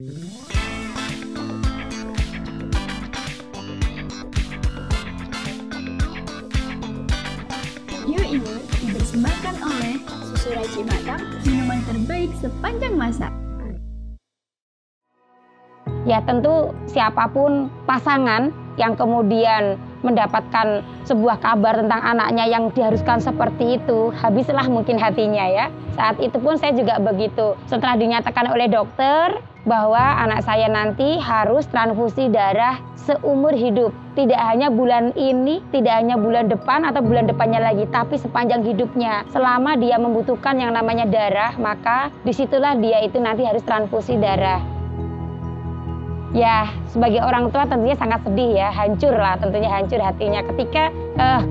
Video ini dipersembahkan oleh Susu Raci Batam, minuman terbaik sepanjang masa. Ya tentu siapapun pasangan yang kemudian mendapatkan sebuah kabar tentang anaknya yang diharuskan seperti itu, habislah mungkin hatinya ya. Saat itu pun saya juga begitu. Setelah dinyatakan oleh dokter bahwa anak saya nanti harus transfusi darah seumur hidup. Tidak hanya bulan ini, tidak hanya bulan depan atau bulan depannya lagi, tapi sepanjang hidupnya. Selama dia membutuhkan yang namanya darah, maka disitulah dia itu nanti harus transfusi darah. Ya, sebagai orang tua tentunya sangat sedih ya, hancur lah, tentunya hancur hatinya ketika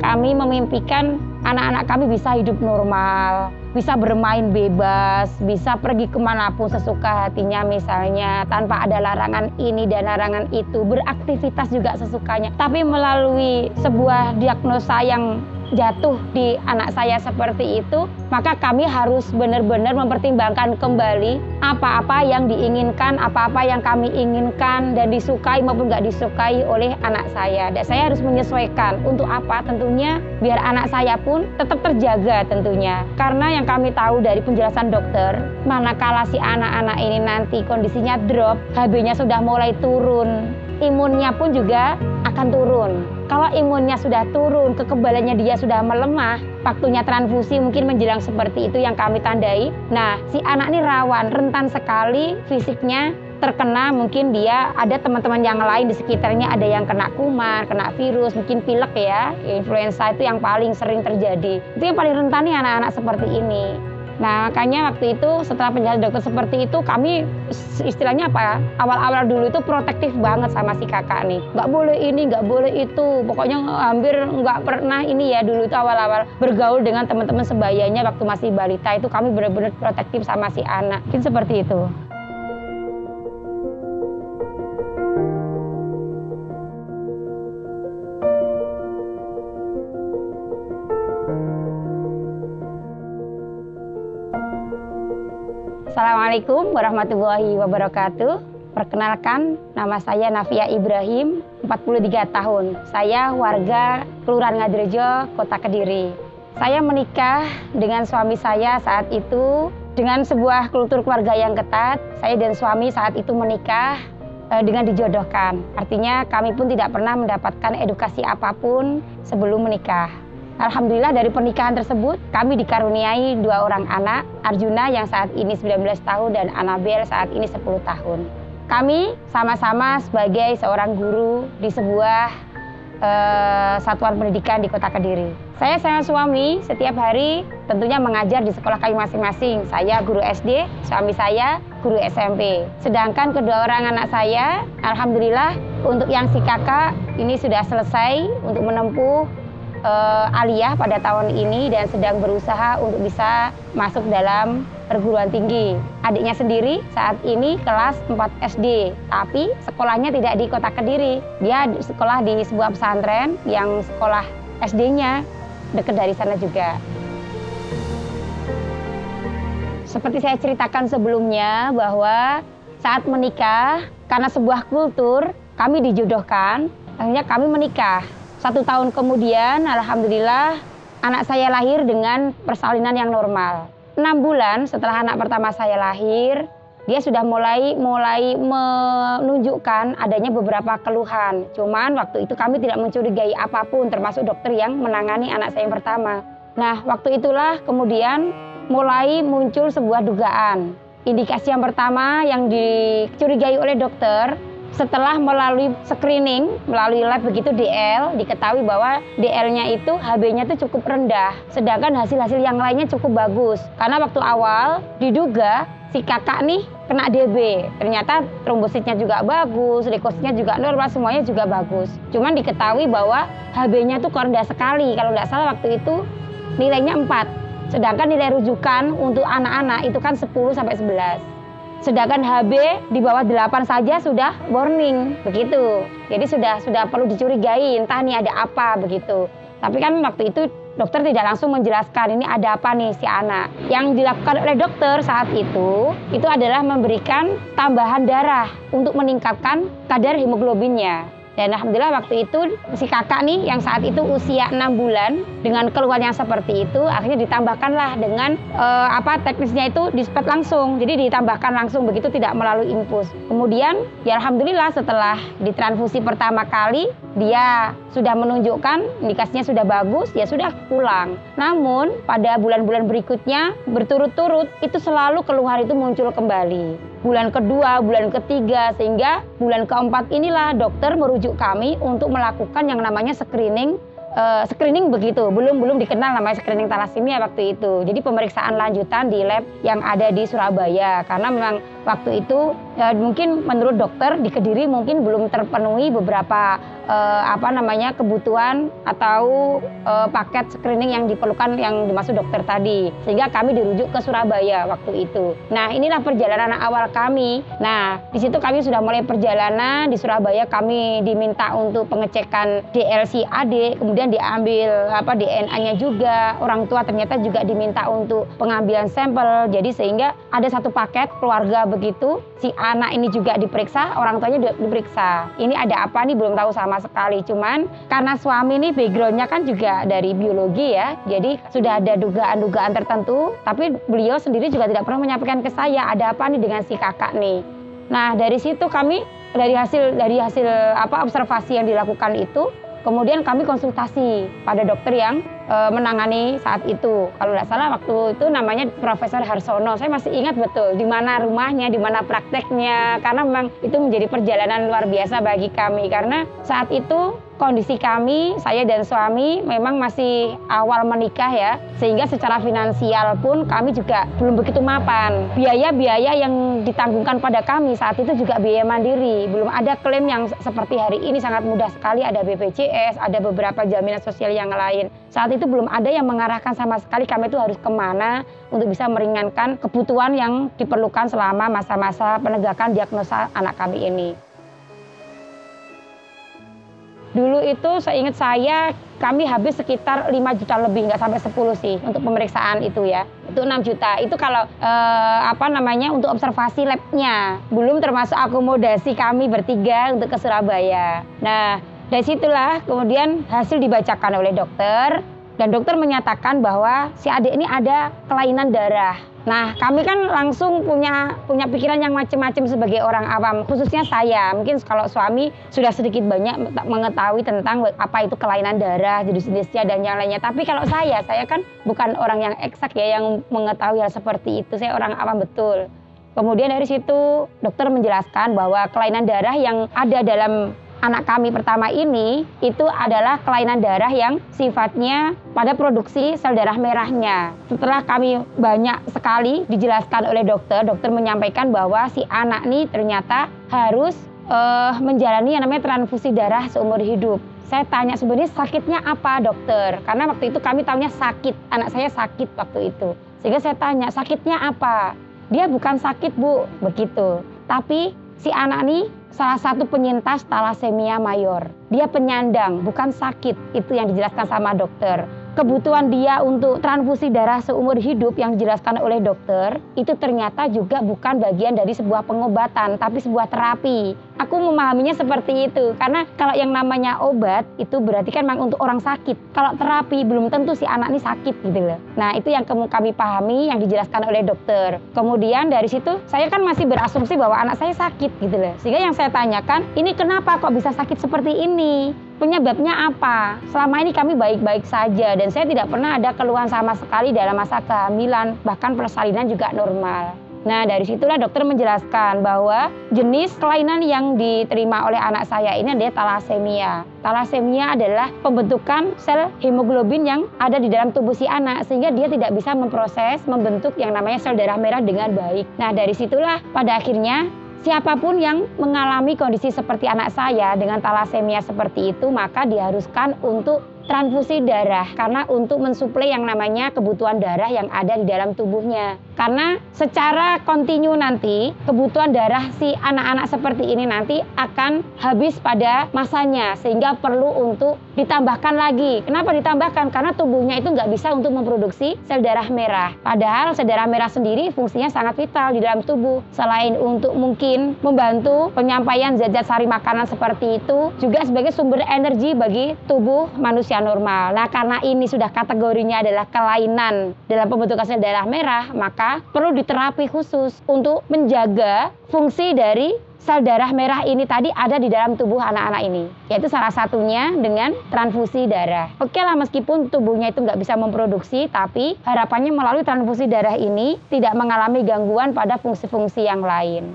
kami memimpikan anak-anak kami bisa hidup normal, bisa bermain bebas, bisa pergi kemanapun sesuka hatinya misalnya, tanpa ada larangan ini dan larangan itu, beraktivitas juga sesukanya. Tapi melalui sebuah diagnosa yang jatuh di anak saya seperti itu, maka kami harus benar-benar mempertimbangkan kembali apa-apa yang diinginkan, apa-apa yang kami inginkan dan disukai maupun nggak disukai oleh anak saya. Dan saya harus menyesuaikan untuk apa tentunya biar anak saya pun tetap terjaga tentunya. Karena yang kami tahu dari penjelasan dokter, manakala si anak-anak ini nanti kondisinya drop, HB-nya sudah mulai turun, imunnya pun juga akan turun. Kalau imunnya sudah turun, kekebalannya dia sudah melemah, waktunya transfusi mungkin menjelang seperti itu yang kami tandai. Nah, si anak ini rawan, rentan sekali fisiknya terkena, mungkin dia ada teman-teman yang lain di sekitarnya, ada yang kena kuman, kena virus, mungkin pilek ya, influenza itu yang paling sering terjadi. Itu yang paling rentan nih anak-anak seperti ini. Nah, makanya waktu itu setelah penjelasan dokter seperti itu, kami istilahnya apa? Awal-awal dulu itu protektif banget sama si kakak nih. Nggak boleh ini, nggak boleh itu. Pokoknya hampir nggak pernah ini ya dulu itu awal-awal bergaul dengan teman-teman sebayanya waktu masih balita itu kami benar-benar protektif sama si anak. Mungkin seperti itu. Assalamualaikum warahmatullahi wabarakatuh. Perkenalkan, nama saya Nafia Ibrahim, 43 tahun. Saya warga Kelurahan Ngadirejo, Kota Kediri. Saya menikah dengan suami saya saat itu dengan sebuah kultur keluarga yang ketat. Saya dan suami saat itu menikah dengan dijodohkan. Artinya kami pun tidak pernah mendapatkan edukasi apapun sebelum menikah. Alhamdulillah dari pernikahan tersebut kami dikaruniai 2 orang anak, Arjuna yang saat ini 19 tahun dan Anabel saat ini 10 tahun. Kami sama-sama sebagai seorang guru di sebuah satuan pendidikan di Kota Kediri. Saya sama suami setiap hari tentunya mengajar di sekolah kami masing-masing. Saya guru SD, suami saya guru SMP. Sedangkan kedua orang anak saya, alhamdulillah untuk yang si kakak ini sudah selesai untuk menempuh aliyah pada tahun ini dan sedang berusaha untuk bisa masuk dalam perguruan tinggi. Adiknya sendiri saat ini kelas 4 SD, tapi sekolahnya tidak di Kota Kediri. Dia sekolah di sebuah pesantren yang sekolah SD-nya dekat dari sana juga. Seperti saya ceritakan sebelumnya bahwa saat menikah, karena sebuah kultur, kami dijodohkan, akhirnya kami menikah. 1 tahun kemudian, alhamdulillah, anak saya lahir dengan persalinan yang normal. 6 bulan setelah anak pertama saya lahir, dia sudah mulai menunjukkan adanya beberapa keluhan. Cuman waktu itu kami tidak mencurigai apapun, termasuk dokter yang menangani anak saya yang pertama. Nah, waktu itulah kemudian mulai muncul sebuah dugaan. Indikasi yang pertama yang dicurigai oleh dokter, setelah melalui screening, melalui lab begitu DL, diketahui bahwa DL-nya itu HB-nya itu cukup rendah. Sedangkan hasil-hasil yang lainnya cukup bagus. Karena waktu awal diduga si kakak nih kena DB. Ternyata trombositnya juga bagus, leukositnya juga normal, semuanya juga bagus. Cuman diketahui bahwa HB-nya itu rendah sekali. Kalau nggak salah waktu itu nilainya 4. Sedangkan nilai rujukan untuk anak-anak itu kan 10-11. Sedangkan HB di bawah 8 saja sudah warning, begitu. Jadi sudah perlu dicurigai, entah nih ada apa, begitu. Tapi kan waktu itu dokter tidak langsung menjelaskan ini ada apa nih si anak. Yang dilakukan oleh dokter saat itu adalah memberikan tambahan darah untuk meningkatkan kadar hemoglobinnya. Dan alhamdulillah waktu itu si kakak nih yang saat itu usia 6 bulan dengan keluhan yang seperti itu akhirnya ditambahkanlah dengan teknisnya itu dispet langsung. Jadi ditambahkan langsung begitu, tidak melalui infus. Kemudian ya alhamdulillah setelah ditransfusi pertama kali dia sudah menunjukkan indikasinya sudah bagus, ya sudah pulang. Namun pada bulan-bulan berikutnya berturut-turut itu selalu keluhan itu muncul kembali. Bulan kedua, bulan ketiga, sehingga bulan keempat inilah dokter merujuk kami untuk melakukan yang namanya screening begitu. Belum dikenal namanya screening thalassemia waktu itu. Jadi pemeriksaan lanjutan di lab yang ada di Surabaya. Karena memang waktu itu mungkin menurut dokter di Kediri mungkin belum terpenuhi beberapa kebutuhan atau paket screening yang diperlukan yang dimaksud dokter tadi. Sehingga kami dirujuk ke Surabaya waktu itu. Nah, inilah perjalanan awal kami. Nah, di situ kami sudah mulai perjalanan di Surabaya. Kami diminta untuk pengecekan DLC adik, kemudian diambil DNA-nya juga. Orang tua ternyata juga diminta untuk pengambilan sampel. Jadi sehingga ada satu paket keluarga begitu. Si anak ini juga diperiksa, orang tuanya diperiksa. Ini ada apa nih belum tahu sama sekali. Cuman karena suami ini backgroundnya kan juga dari biologi ya. Jadi sudah ada dugaan-dugaan tertentu. Tapi beliau sendiri juga tidak pernah menyampaikan ke saya ada apa nih dengan si kakak nih. Nah dari situ kami dari hasil observasi yang dilakukan itu, kemudian kami konsultasi pada dokter yang menangani saat itu. Kalau tidak salah waktu itu namanya Profesor Harsono. Saya masih ingat betul di mana rumahnya, di mana prakteknya. Karena memang itu menjadi perjalanan luar biasa bagi kami. Karena saat itu kondisi kami, saya dan suami memang masih awal menikah ya. Sehingga secara finansial pun kami juga belum begitu mapan. Biaya-biaya yang ditanggungkan pada kami saat itu juga biaya mandiri. Belum ada klaim yang seperti hari ini sangat mudah sekali. Ada BPJS, ada beberapa jaminan sosial yang lain. Saat itu belum ada yang mengarahkan sama sekali kami itu harus kemana untuk bisa meringankan kebutuhan yang diperlukan selama masa-masa penegakan diagnosa anak kami ini. Dulu itu seingat saya kami habis sekitar 5 juta lebih, nggak sampai 10 sih untuk pemeriksaan itu ya. Itu 6 juta. Itu kalau untuk observasi labnya. Belum termasuk akomodasi kami bertiga untuk ke Surabaya. Nah, dari situlah kemudian hasil dibacakan oleh dokter. Dan dokter menyatakan bahwa si adik ini ada kelainan darah. Nah, kami kan langsung punya pikiran yang macam-macam sebagai orang awam, khususnya saya. Mungkin kalau suami sudah sedikit banyak mengetahui tentang apa itu kelainan darah, jenis-jenisnya dan yang lainnya. Tapi kalau saya kan bukan orang yang eksak ya yang mengetahui hal seperti itu. Saya orang awam betul. Kemudian dari situ dokter menjelaskan bahwa kelainan darah yang ada dalam anak kami pertama ini itu adalah kelainan darah yang sifatnya pada produksi sel darah merahnya. Setelah kami banyak sekali dijelaskan oleh dokter menyampaikan bahwa si anak ini ternyata harus menjalani yang namanya transfusi darah seumur hidup. Saya tanya sebenarnya sakitnya apa dokter? Karena waktu itu kami tahunya sakit, anak saya sakit waktu itu. Sehingga saya tanya sakitnya apa? Dia bukan sakit bu, begitu. Tapi si anak ini salah satu penyintas thalassemia mayor. Dia penyandang, bukan sakit. Itu yang dijelaskan sama dokter. Kebutuhan dia untuk transfusi darah seumur hidup yang dijelaskan oleh dokter, itu ternyata juga bukan bagian dari sebuah pengobatan, tapi sebuah terapi. Aku memahaminya seperti itu, karena kalau yang namanya obat, itu berarti kan memang untuk orang sakit. Kalau terapi, belum tentu si anak ini sakit gitu loh. Nah, itu yang kami pahami, yang dijelaskan oleh dokter. Kemudian dari situ, saya kan masih berasumsi bahwa anak saya sakit gitu loh. Sehingga yang saya tanyakan, ini kenapa kok bisa sakit seperti ini? Penyebabnya apa? Selama ini kami baik-baik saja dan saya tidak pernah ada keluhan sama sekali dalam masa kehamilan, bahkan persalinan juga normal. Nah, dari situlah dokter menjelaskan bahwa jenis kelainan yang diterima oleh anak saya ini adalah thalassemia. Thalassemia adalah pembentukan sel hemoglobin yang ada di dalam tubuh si anak sehingga dia tidak bisa membentuk yang namanya sel darah merah dengan baik. Nah, dari situlah pada akhirnya siapapun yang mengalami kondisi seperti anak saya dengan thalassemia seperti itu, maka diharuskan untuk transfusi darah karena untuk mensuplai yang namanya kebutuhan darah yang ada di dalam tubuhnya. Karena secara kontinu nanti kebutuhan darah si anak-anak seperti ini nanti akan habis pada masanya sehingga perlu untuk ditambahkan lagi. Kenapa ditambahkan? Karena tubuhnya itu nggak bisa untuk memproduksi sel darah merah. Padahal sel darah merah sendiri fungsinya sangat vital di dalam tubuh. Selain untuk mungkin membantu penyampaian zat-zat sari makanan seperti itu, juga sebagai sumber energi bagi tubuh manusia normal. Nah, karena ini sudah kategorinya adalah kelainan dalam pembentukan sel darah merah, maka perlu diterapi khusus untuk menjaga fungsi dari sel darah merah ini tadi ada di dalam tubuh anak-anak ini. Yaitu salah satunya dengan transfusi darah. Oke lah, meskipun tubuhnya itu nggak bisa memproduksi, tapi harapannya melalui transfusi darah ini tidak mengalami gangguan pada fungsi-fungsi yang lain.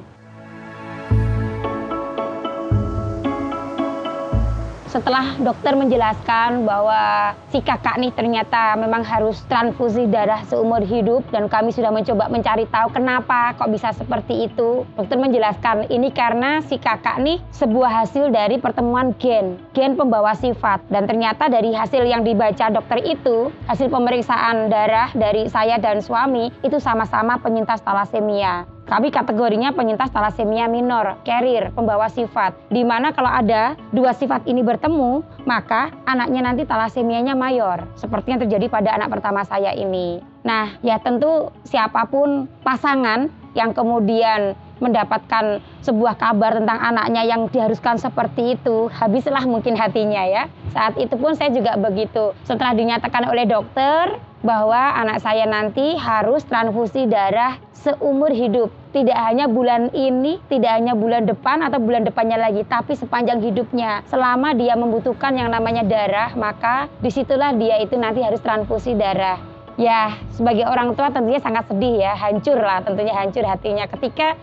Setelah dokter menjelaskan bahwa si kakak nih ternyata memang harus transfusi darah seumur hidup dan kami sudah mencoba mencari tahu kenapa kok bisa seperti itu. Dokter menjelaskan ini karena si kakak nih sebuah hasil dari pertemuan gen pembawa sifat. Dan ternyata dari hasil yang dibaca dokter itu, hasil pemeriksaan darah dari saya dan suami itu sama-sama penyintas talasemia. Kami kategorinya penyintas talasemia minor, carrier, pembawa sifat. Di mana kalau ada dua sifat ini bertemu, maka anaknya nanti talasemianya mayor. Seperti yang terjadi pada anak pertama saya ini. Nah, ya tentu siapapun pasangan yang kemudian mendapatkan sebuah kabar tentang anaknya yang diharuskan seperti itu, habislah mungkin hatinya ya. Saat itu pun saya juga begitu. Setelah dinyatakan oleh dokter bahwa anak saya nanti harus transfusi darah seumur hidup. Tidak hanya bulan ini, tidak hanya bulan depan atau bulan depannya lagi, tapi sepanjang hidupnya. Selama dia membutuhkan yang namanya darah, maka disitulah dia itu nanti harus transfusi darah. Ya, sebagai orang tua tentunya sangat sedih ya, hancur lah, tentunya hancur hatinya ketika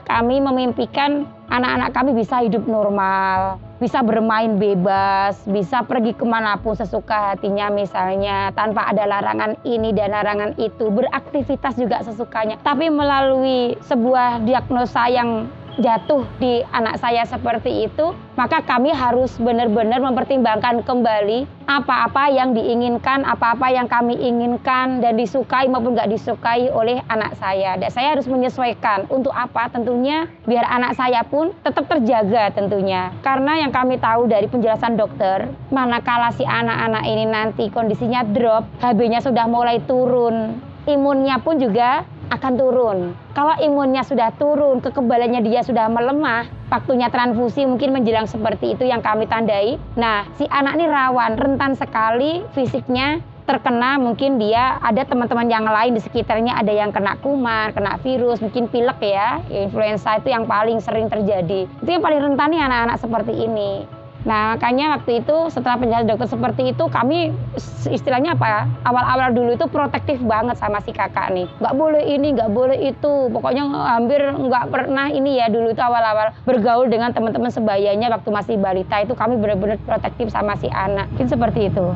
kami memimpikan anak-anak kami bisa hidup normal, bisa bermain bebas, bisa pergi kemanapun sesuka hatinya misalnya, tanpa ada larangan ini dan larangan itu, beraktivitas juga sesukanya. Tapi melalui sebuah diagnosa yang jatuh di anak saya seperti itu, maka kami harus benar-benar mempertimbangkan kembali apa-apa yang diinginkan, apa-apa yang kami inginkan dan disukai maupun nggak disukai oleh anak saya. Dan saya harus menyesuaikan untuk apa tentunya biar anak saya pun tetap terjaga tentunya. Karena yang kami tahu dari penjelasan dokter, manakala si anak-anak ini nanti kondisinya drop, HB-nya sudah mulai turun, imunnya pun juga akan turun. Kalau imunnya sudah turun, kekebalannya dia sudah melemah, waktunya transfusi mungkin menjelang seperti itu yang kami tandai. Nah, si anak ini rawan, rentan sekali fisiknya terkena, mungkin dia ada teman-teman yang lain di sekitarnya, ada yang kena kuman, kena virus, mungkin pilek ya, influenza itu yang paling sering terjadi. Itu yang paling rentan nih anak-anak seperti ini. Nah, makanya waktu itu setelah penjelasan dokter seperti itu, kami istilahnya apa, awal-awal dulu itu protektif banget sama si kakak nih. Nggak boleh ini, nggak boleh itu. Pokoknya hampir nggak pernah ini ya, dulu itu awal-awal bergaul dengan teman-teman sebayanya waktu masih balita itu kami benar-benar protektif sama si anak. Mungkin seperti itu.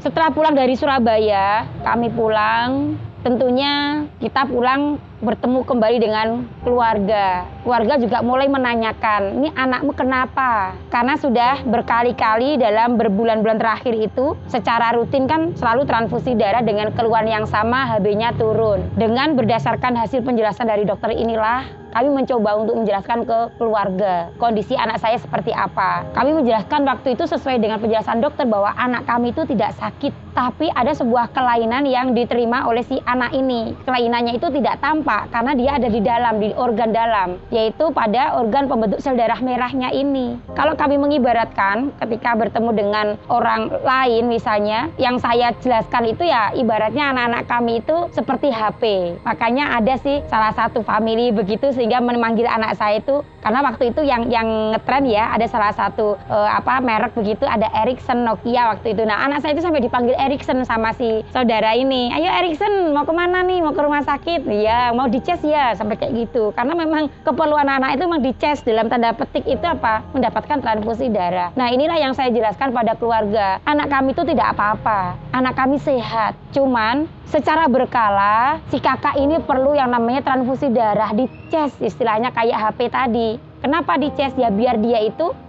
Setelah pulang dari Surabaya, kami pulang, tentunya kita pulang bertemu kembali dengan keluarga. Keluarga juga mulai menanyakan, ini anakmu kenapa? Karena sudah berkali-kali dalam berbulan-bulan terakhir itu, secara rutin kan selalu transfusi darah dengan keluhan yang sama, HB-nya turun. Dengan berdasarkan hasil penjelasan dari dokter inilah, kami mencoba untuk menjelaskan ke keluarga kondisi anak saya seperti apa. Kami menjelaskan waktu itu sesuai dengan penjelasan dokter bahwa anak kami itu tidak sakit, tapi ada sebuah kelainan yang diterima oleh si anak ini. Kelainannya itu tidak tampak karena dia ada di dalam, di organ dalam, yaitu pada organ pembentuk sel darah merahnya ini. Kalau kami mengibaratkan ketika bertemu dengan orang lain misalnya, yang saya jelaskan itu ya ibaratnya anak-anak kami itu seperti HP. Makanya ada sih salah satu family begitu sehingga memanggil anak saya itu, karena waktu itu yang ngetren ya, ada salah satu merek begitu, ada Ericsson, Nokia waktu itu. Nah, anak saya itu sampai dipanggil Ericsson sama si saudara ini. Ayo Ericsson, mau kemana nih? Mau ke rumah sakit? Iya, mau dicas ya, sampai kayak gitu. Karena memang keperluan anak itu memang dicas, dalam tanda petik itu apa? Mendapatkan transfusi darah. Nah inilah yang saya jelaskan pada keluarga. Anak kami itu tidak apa-apa, anak kami sehat. Cuman secara berkala si kakak ini perlu yang namanya transfusi darah, dicas istilahnya kayak HP tadi. Kenapa dicas? Ya biar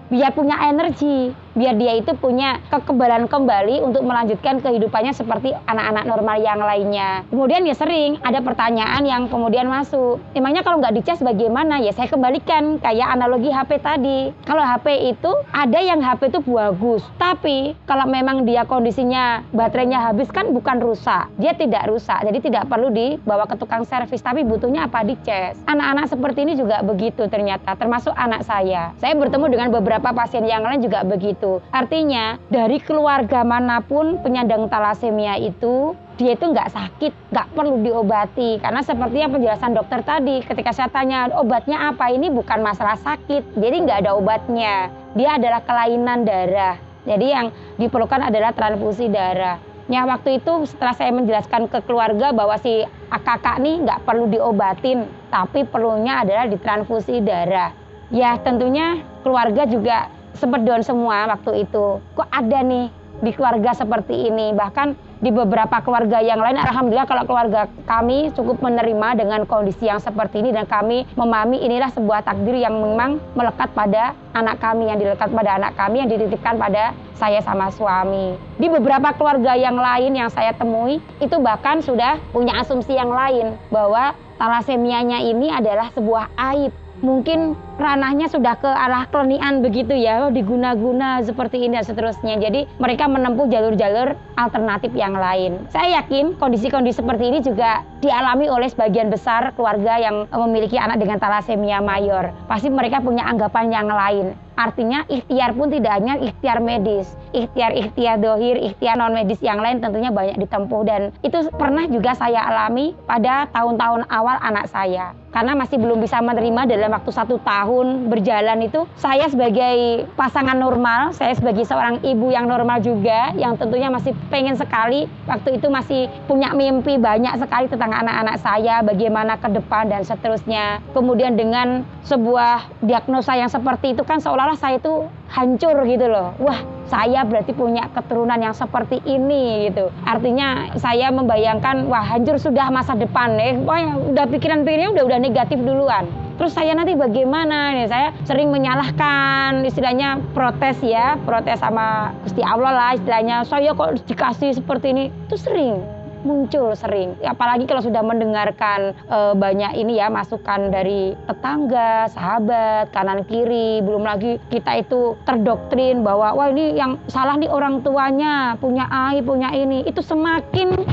dia punya energi, biar dia itu punya kekebalan kembali untuk melanjutkan kehidupannya seperti anak-anak normal yang lainnya. Kemudian ya sering ada pertanyaan yang kemudian masuk, emangnya kalau nggak dicas bagaimana? Ya saya kembalikan kayak analogi HP tadi. Kalau HP itu ada yang HP itu bagus, tapi kalau memang dia kondisinya baterainya habis kan bukan rusak, dia tidak rusak, jadi tidak perlu dibawa ke tukang servis, tapi butuhnya apa? Dicas. Anak-anak seperti ini juga begitu ternyata, termasuk anak saya. Saya bertemu dengan beberapa pasien yang lain juga begitu. Artinya dari keluarga manapun penyandang talasemia itu, dia itu nggak sakit, nggak perlu diobati. Karena seperti yang penjelasan dokter tadi, ketika saya tanya obatnya apa, ini bukan masalah sakit, jadi nggak ada obatnya. Dia adalah kelainan darah. Jadi yang diperlukan adalah transfusi darah. Ya waktu itu setelah saya menjelaskan ke keluarga bahwa si kakak nih nggak perlu diobatin, tapi perlunya adalah ditransfusi darah. Ya tentunya keluarga juga sempat down semua waktu itu. Kok ada nih di keluarga seperti ini? Bahkan di beberapa keluarga yang lain, alhamdulillah kalau keluarga kami cukup menerima dengan kondisi yang seperti ini. Dan kami memahami inilah sebuah takdir yang memang melekat pada anak kami, yang dilekat pada anak kami, yang dititipkan pada saya sama suami. Di beberapa keluarga yang lain yang saya temui, itu bahkan sudah punya asumsi yang lain, bahwa talasemianya ini adalah sebuah aib. Mungkin ranahnya sudah ke arah kelenian begitu ya, diguna-guna seperti ini dan seterusnya. Jadi mereka menempuh jalur-jalur alternatif yang lain. Saya yakin kondisi-kondisi seperti ini juga dialami oleh sebagian besar keluarga yang memiliki anak dengan talasemia mayor. Pasti mereka punya anggapan yang lain. Artinya ikhtiar pun tidak hanya ikhtiar medis, ikhtiar dohir, ikhtiar non medis yang lain tentunya banyak ditempuh. Dan itu pernah juga saya alami pada tahun-tahun awal anak saya. Karena masih belum bisa menerima dalam waktu 1 tahun berjalan itu, saya sebagai pasangan normal, saya sebagai seorang ibu yang normal juga, yang tentunya masih pengen sekali, waktu itu masih punya mimpi banyak sekali tentang anak-anak saya, bagaimana ke depan dan seterusnya. Kemudian dengan sebuah diagnosa yang seperti itu kan seolah-olah saya itu hancur gitu loh. Wah, saya berarti punya keturunan yang seperti ini gitu. Artinya saya membayangkan, wah hancur sudah masa depan. Wah, udah pikiran-pikirannya udah negatif duluan. Terus saya nanti bagaimana? Nih, saya sering menyalahkan, istilahnya protes ya, protes sama Gusti Allah lah istilahnya. Saya kok dikasih seperti ini? Itu sering muncul, sering. Apalagi kalau sudah mendengarkan banyak ini ya, masukan dari tetangga, sahabat, kanan kiri. Belum lagi kita itu terdoktrin bahwa wah ini yang salah nih orang tuanya, punya aib, punya ini. Itu semakin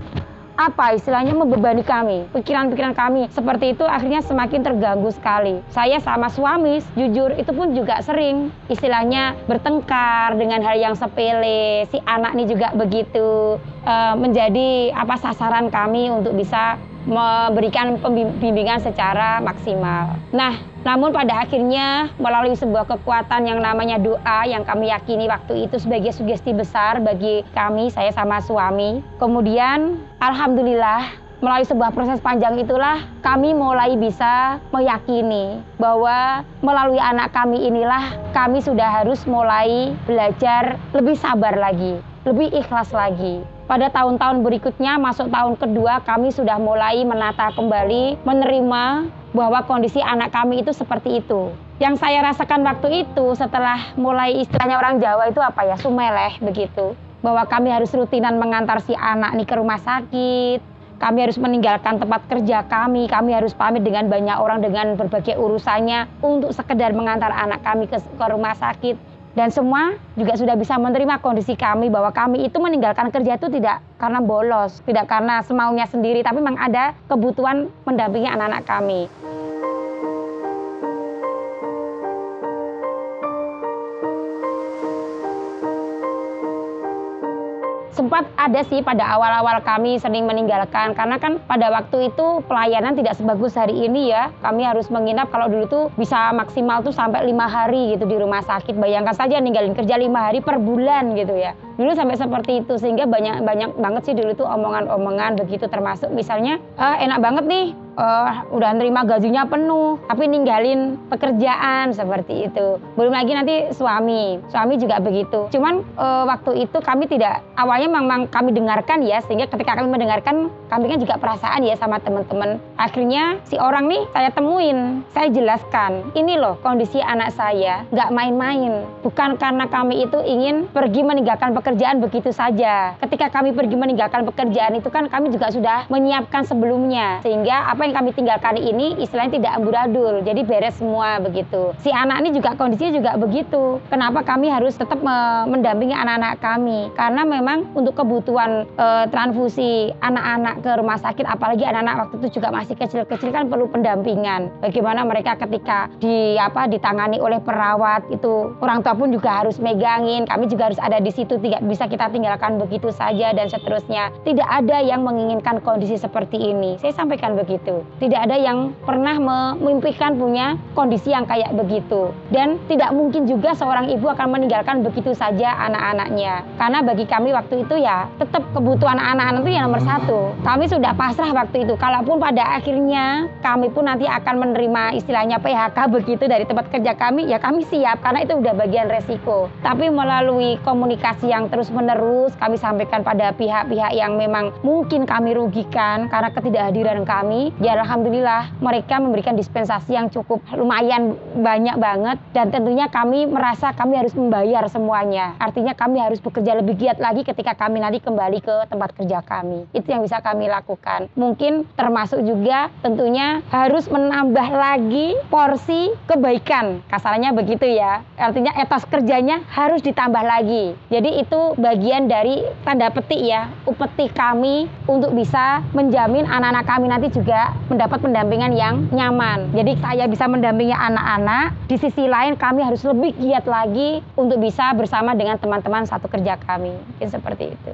apa istilahnya membebani kami, pikiran-pikiran kami seperti itu akhirnya semakin terganggu sekali. Saya sama suami jujur itu pun juga sering istilahnya bertengkar dengan hal yang sepele. Si anak ini juga begitu menjadi apa sasaran kami untuk bisa memberikan pembimbingan secara maksimal. Nah, namun pada akhirnya melalui sebuah kekuatan yang namanya doa yang kami yakini waktu itu sebagai sugesti besar bagi kami, saya sama suami. Kemudian alhamdulillah melalui sebuah proses panjang itulah kami mulai bisa meyakini bahwa melalui anak kami inilah kami sudah harus mulai belajar lebih sabar lagi, lebih ikhlas lagi. Pada tahun-tahun berikutnya, masuk tahun kedua, kami sudah mulai menata kembali, menerima bahwa kondisi anak kami itu seperti itu. Yang saya rasakan waktu itu setelah mulai istilahnya orang Jawa itu apa ya, sumeleh begitu. Bahwa kami harus rutinan mengantar si anak nih ke rumah sakit, kami harus meninggalkan tempat kerja kami harus pamit dengan banyak orang dengan berbagai urusannya untuk sekedar mengantar anak kami ke rumah sakit. Dan semua juga sudah bisa menerima kondisi kami bahwa kami itu meninggalkan kerja itu tidak karena bolos, tidak karena semaunya sendiri, tapi memang ada kebutuhan mendampingi anak-anak kami. Sempat ada sih pada awal-awal kami sering meninggalkan, karena kan pada waktu itu pelayanan tidak sebagus hari ini ya. Kami harus menginap, kalau dulu tuh bisa maksimal tuh sampai 5 hari gitu di rumah sakit. Bayangkan saja ninggalin kerja 5 hari per bulan gitu ya. Dulu sampai seperti itu, sehingga banyak banget sih dulu tuh omongan-omongan begitu, termasuk misalnya enak banget nih udah nerima gajinya penuh tapi ninggalin pekerjaan, seperti itu. Belum lagi nanti suami juga begitu. Cuman waktu itu kami tidak, awalnya memang kami dengarkan ya, sehingga ketika kami mendengarkan kami kan juga perasaan ya sama teman-teman. Akhirnya si orang nih saya temuin, saya jelaskan, ini loh kondisi anak saya nggak main-main, bukan karena kami itu ingin pergi meninggalkan pekerjaan begitu saja. Ketika kami pergi meninggalkan pekerjaan itu kan kami juga sudah menyiapkan sebelumnya, sehingga apa yang kami tinggalkan ini istilahnya tidak amburadul, jadi beres semua begitu. Si anak ini juga kondisinya juga begitu. Kenapa kami harus tetap mendampingi anak-anak kami? Karena memang untuk kebutuhan transfusi anak-anak ke rumah sakit, apalagi anak-anak waktu itu juga masih kecil-kecil kan perlu pendampingan. Bagaimana mereka ketika ditangani oleh perawat itu, orang tua pun juga harus megangin, kami juga harus ada di situ, tidak bisa kita tinggalkan begitu saja dan seterusnya. Tidak ada yang menginginkan kondisi seperti ini. Saya sampaikan begitu. Tidak ada yang pernah memimpikan punya kondisi yang kayak begitu. Dan tidak mungkin juga seorang ibu akan meninggalkan begitu saja anak-anaknya. Karena bagi kami waktu itu ya tetap kebutuhan anak-anak itu yang nomor satu. Kami sudah pasrah waktu itu. Kalaupun pada akhirnya kami pun nanti akan menerima istilahnya PHK begitu dari tempat kerja kami, ya kami siap karena itu udah bagian resiko. Tapi melalui komunikasi yang terus-menerus kami sampaikan pada pihak-pihak yang memang mungkin kami rugikan karena ketidakhadiran kami. Ya alhamdulillah mereka memberikan dispensasi yang cukup lumayan banyak banget, dan tentunya kami merasa kami harus membayar semuanya. Artinya kami harus bekerja lebih giat lagi ketika kami nanti kembali ke tempat kerja kami. Itu yang bisa kami lakukan. Mungkin termasuk juga tentunya harus menambah lagi porsi kebaikan. Kasarnya begitu ya. Artinya etos kerjanya harus ditambah lagi. Jadi itu bagian dari tanda petik ya, upeti kami untuk bisa menjamin anak-anak kami nanti juga mendapat pendampingan yang nyaman. Jadi saya bisa mendampingi anak-anak, di sisi lain kami harus lebih giat lagi untuk bisa bersama dengan teman-teman satu kerja kami. Mungkin seperti itu.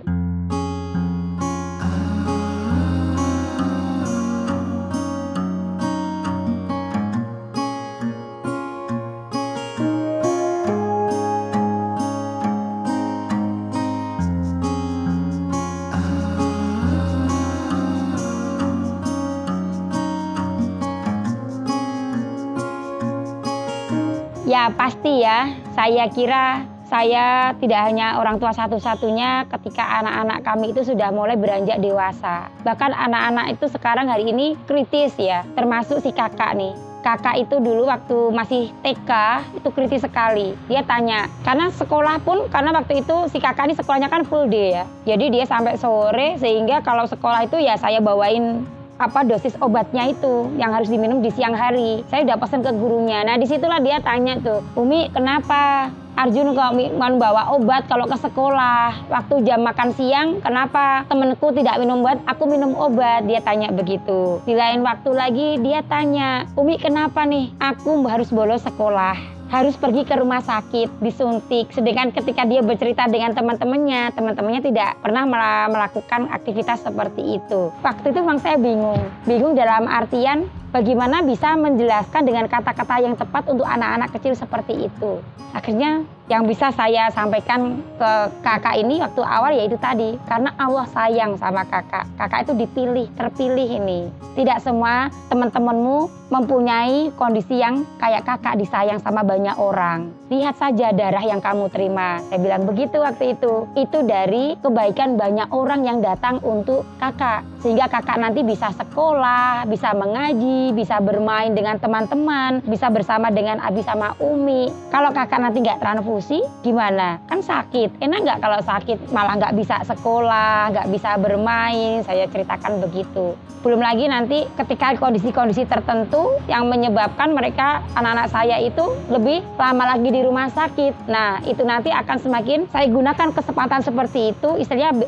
Ya pasti ya, saya kira saya tidak hanya orang tua satu-satunya ketika anak-anak kami itu sudah mulai beranjak dewasa. Bahkan anak-anak itu sekarang hari ini kritis ya, termasuk si kakak nih. Kakak itu dulu waktu masih TK itu kritis sekali. Dia tanya, karena sekolah pun, karena waktu itu si kakak ini sekolahnya kan full day ya. Jadi dia sampai sore, sehingga kalau sekolah itu ya saya bawain dosis obatnya itu yang harus diminum di siang hari. Saya udah pesan ke gurunya. Nah disitulah dia tanya tuh, Umi kenapa Arjun kok mau bawa obat kalau ke sekolah? Waktu jam makan siang kenapa temenku tidak minum obat, aku minum obat? Dia tanya begitu. Di lain waktu lagi dia tanya, Umi kenapa nih aku harus bolos sekolah, harus pergi ke rumah sakit disuntik? Sedangkan ketika dia bercerita dengan teman-temannya tidak pernah melakukan aktivitas seperti itu. Waktu itu memang saya bingung dalam artian bagaimana bisa menjelaskan dengan kata-kata yang tepat untuk anak-anak kecil seperti itu. Akhirnya yang bisa saya sampaikan ke kakak ini waktu awal yaitu tadi, karena Allah sayang sama kakak. Kakak itu terpilih ini. Tidak semua teman-temanmu mempunyai kondisi yang kayak kakak disayang sama banyak orang. Lihat saja darah yang kamu terima. Saya bilang begitu waktu itu. Itu dari kebaikan banyak orang yang datang untuk kakak. Sehingga kakak nanti bisa sekolah, bisa mengaji, bisa bermain dengan teman-teman, bisa bersama dengan Abi sama Umi. Kalau kakak nanti nggak transfusi, gimana? Kan sakit. Enak nggak kalau sakit malah nggak bisa sekolah, nggak bisa bermain? Saya ceritakan begitu. Belum lagi nanti ketika kondisi-kondisi tertentu yang menyebabkan mereka, anak-anak saya itu lebih lama lagi di rumah sakit. Nah itu nanti akan semakin saya gunakan kesempatan seperti itu, istilahnya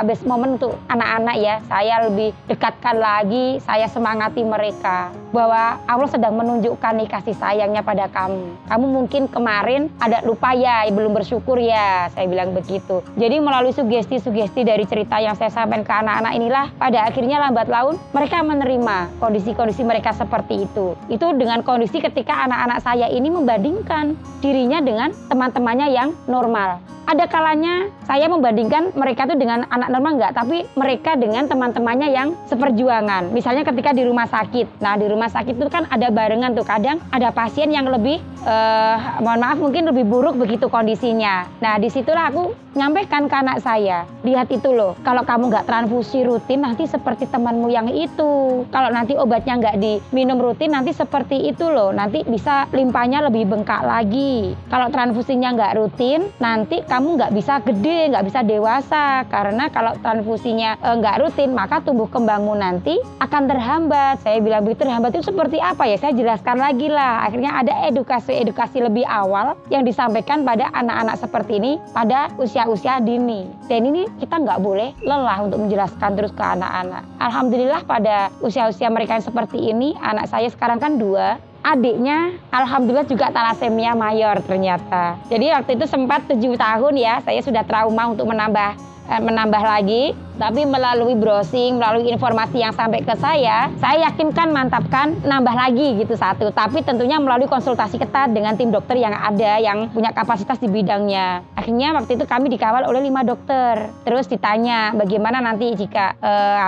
best moment untuk anak-anak ya. Saya lebih dekatkan lagi, saya semangati mereka bahwa Allah sedang menunjukkan nih kasih sayangnya pada kamu. Kamu mungkin kemarin ada lupa ya, belum bersyukur ya, saya bilang begitu. Jadi melalui sugesti-sugesti dari cerita yang saya sampaikan ke anak-anak inilah, pada akhirnya lambat laun mereka menerima kondisi-kondisi mereka seperti itu. Itu dengan kondisi ketika anak-anak saya ini membandingkan dirinya dengan teman-temannya yang normal. ada kalanya saya membandingkan mereka tuh dengan anak normal enggak, tapi mereka dengan teman-temannya yang seperjuangan. Misalnya ketika di rumah sakit. Nah, di rumah sakit itu kan ada barengan tuh, kadang ada pasien yang lebih mohon maaf mungkin lebih buruk begitu kondisinya. Nah, disitulah aku nyampaikan ke anak saya, lihat itu loh, kalau kamu nggak transfusi rutin nanti seperti temanmu yang itu. Kalau nanti obatnya nggak diminum rutin nanti seperti itu loh, nanti bisa limpahnya lebih bengkak lagi. Kalau transfusinya nggak rutin nanti kamu nggak bisa gede, nggak bisa dewasa, karena kalau transfusinya nggak rutin maka tumbuh kembangmu nanti akan terhambat. Saya bilang begitu, terhambat itu seperti apa ya, saya jelaskan lagi lah. Akhirnya ada edukasi lebih awal yang disampaikan pada anak-anak seperti ini pada usia-usia dini. Dan ini kita nggak boleh lelah untuk menjelaskan terus ke anak-anak. Alhamdulillah pada usia-usia mereka yang seperti ini, anak saya sekarang kan 2, adiknya alhamdulillah juga talasemia mayor ternyata. Jadi waktu itu sempat 7 tahun ya, saya sudah trauma untuk menambah lagi. Tapi melalui browsing, melalui informasi yang sampai ke saya yakinkan, mantapkan, nambah lagi gitu 1. Tapi tentunya melalui konsultasi ketat dengan tim dokter yang ada, yang punya kapasitas di bidangnya. Akhirnya waktu itu kami dikawal oleh 5 dokter. Terus ditanya bagaimana nanti jika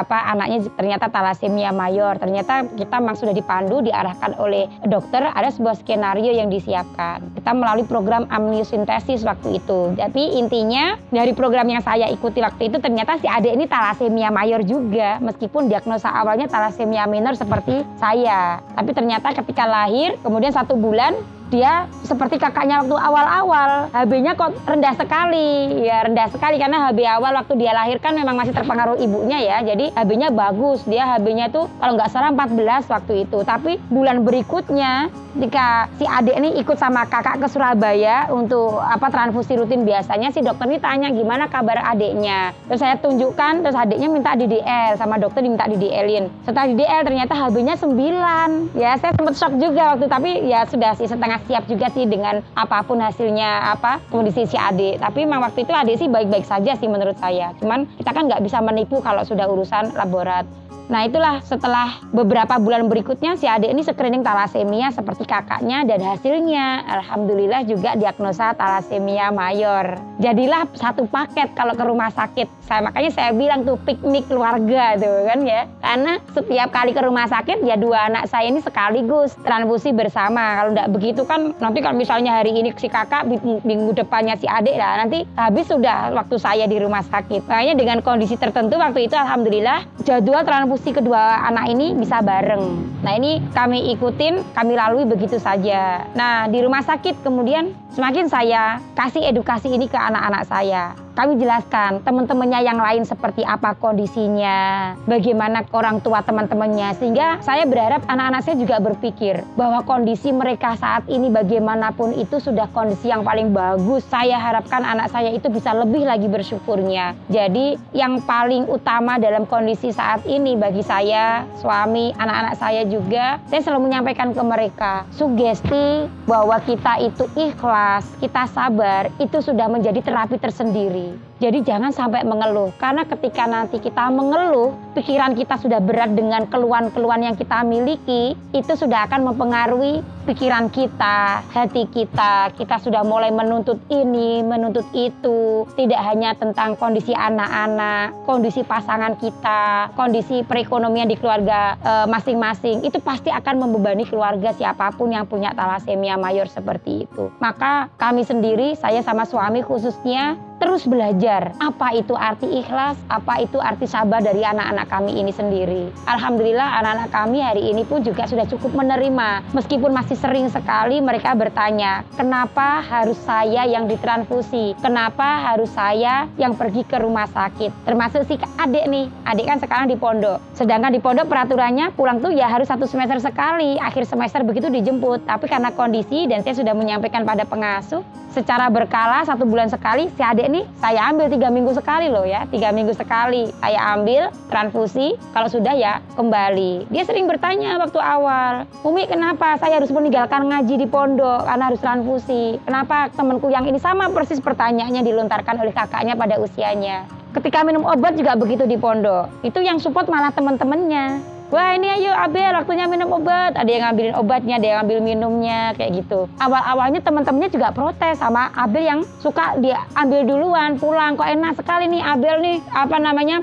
anaknya ternyata talasemia mayor. Ternyata kita memang sudah dipandu, diarahkan oleh dokter, ada sebuah skenario yang disiapkan. Kita melalui program amniosintesis waktu itu. Tapi intinya dari program yang saya ikuti waktu itu ternyata si adik ini talasemia mayor juga, meskipun diagnosa awalnya talasemia minor seperti saya. Tapi ternyata ketika lahir, kemudian 1 bulan, dia seperti kakaknya waktu awal-awal, HB-nya kok rendah sekali. Ya rendah sekali karena HB awal waktu dia lahir kan memang masih terpengaruh ibunya ya. Jadi HB-nya bagus, dia HB-nya tuh kalau nggak salah 14 waktu itu. Tapi bulan berikutnya ketika si adik ini ikut sama kakak ke Surabaya untuk transfusi rutin, biasanya si dokter ini tanya gimana kabar adiknya. Terus saya tunjukkan, terus adiknya minta di-DL, sama dokter diminta di-DL-in. Setelah di-DL ternyata HB-nya 9. Ya saya sempat shock juga waktu, tapi ya sudah sih setengah siap juga sih dengan apapun hasilnya kondisi si adik. Tapi memang waktu itu adik sih baik-baik saja sih menurut saya. Cuman kita kan nggak bisa menipu kalau sudah urusan laborat. Nah itulah setelah beberapa bulan berikutnya si adik ini screening talasemia seperti kakaknya, dan hasilnya alhamdulillah juga diagnosa talasemia mayor. Jadilah 1 paket kalau ke rumah sakit. Makanya saya bilang tuh piknik keluarga tuh kan ya. Karena setiap kali ke rumah sakit ya 2 anak saya ini sekaligus transfusi bersama. Kalau enggak begitu kan nanti kalau misalnya hari ini si kakak, minggu depannya si adik, lah nanti habis sudah waktu saya di rumah sakit. Makanya dengan kondisi tertentu waktu itu alhamdulillah jadwal transfusi kedua anak ini bisa bareng. Nah ini kami ikutin, kami lalui begitu saja. Nah di rumah sakit kemudian semakin saya kasih edukasi ini ke anak-anak saya. Kami jelaskan teman-temannya yang lain seperti apa kondisinya, bagaimana orang tua teman-temannya, sehingga saya berharap anak-anak saya juga berpikir bahwa kondisi mereka saat ini bagaimanapun itu sudah kondisi yang paling bagus. Saya harapkan anak saya itu bisa lebih lagi bersyukurnya. Jadi yang paling utama dalam kondisi saat ini bagi saya, suami, anak-anak saya juga, saya selalu menyampaikan ke mereka sugesti bahwa kita itu ikhlas, kita sabar, itu sudah menjadi terapi tersendiri. Jadi jangan sampai mengeluh, karena ketika nanti kita mengeluh, pikiran kita sudah berat dengan keluhan-keluhan yang kita miliki, itu sudah akan mempengaruhi pikiran kita, hati kita. Kita sudah mulai menuntut ini, menuntut itu, tidak hanya tentang kondisi anak-anak, kondisi pasangan kita, kondisi perekonomian di keluarga masing-masing, itu pasti akan membebani keluarga siapapun yang punya talasemia mayor seperti itu. Maka kami sendiri, saya sama suami khususnya, terus belajar apa itu arti ikhlas, apa itu arti sabar dari anak-anak kami ini sendiri. Alhamdulillah anak-anak kami hari ini pun juga sudah cukup menerima. Meskipun masih sering sekali mereka bertanya, kenapa harus saya yang ditransfusi? Kenapa harus saya yang pergi ke rumah sakit? Termasuk si adik nih, adik kan sekarang di pondok. Sedangkan di pondok peraturannya pulang tuh ya harus 1 semester sekali, akhir semester begitu dijemput. Tapi karena kondisi dan saya sudah menyampaikan pada pengasuh, secara berkala 1 bulan sekali si adik ini saya ambil 3 minggu sekali loh ya, 3 minggu sekali saya ambil transfusi, kalau sudah ya kembali. Dia sering bertanya waktu awal, Umi kenapa saya harus meninggalkan ngaji di pondok karena harus transfusi? Kenapa temanku yang ini? Sama persis pertanyaannya dilontarkan oleh kakaknya pada usianya. Ketika minum obat juga begitu di pondok, itu yang support malah teman-temannya. wah ini ayo Abel waktunya minum obat. Ada yang ngambilin obatnya, ada yang ngambil minumnya, kayak gitu. Awal-awalnya teman-temannya juga protes sama Abel yang suka dia ambil duluan, pulang. Kok enak sekali nih Abel nih,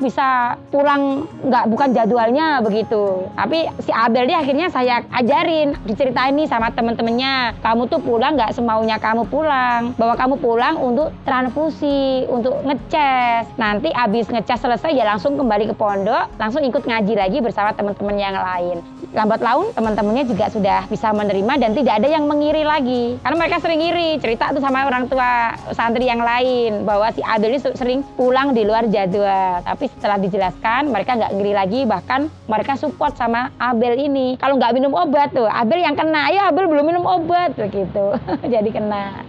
bisa pulang bukan jadwalnya begitu. Tapi si Abel dia akhirnya saya ajarin, diceritain nih sama teman-temannya, kamu tuh pulang nggak semaunya kamu pulang, bahwa kamu pulang untuk transfusi, untuk ngecas. Nanti abis ngecas selesai ya langsung kembali ke pondok, langsung ikut ngaji lagi bersama teman-teman yang lain. Lambat laun teman-temannya juga sudah bisa menerima dan tidak ada yang mengiri lagi. Karena mereka sering iri, cerita tuh sama orang tua santri yang lain bahwa si Abel ini sering pulang di luar jadwal. Tapi setelah dijelaskan mereka nggak ngiri lagi, bahkan mereka support sama Abel ini. Kalau nggak minum obat tuh Abel yang kena, ya Abel belum minum obat begitu. Jadi kena.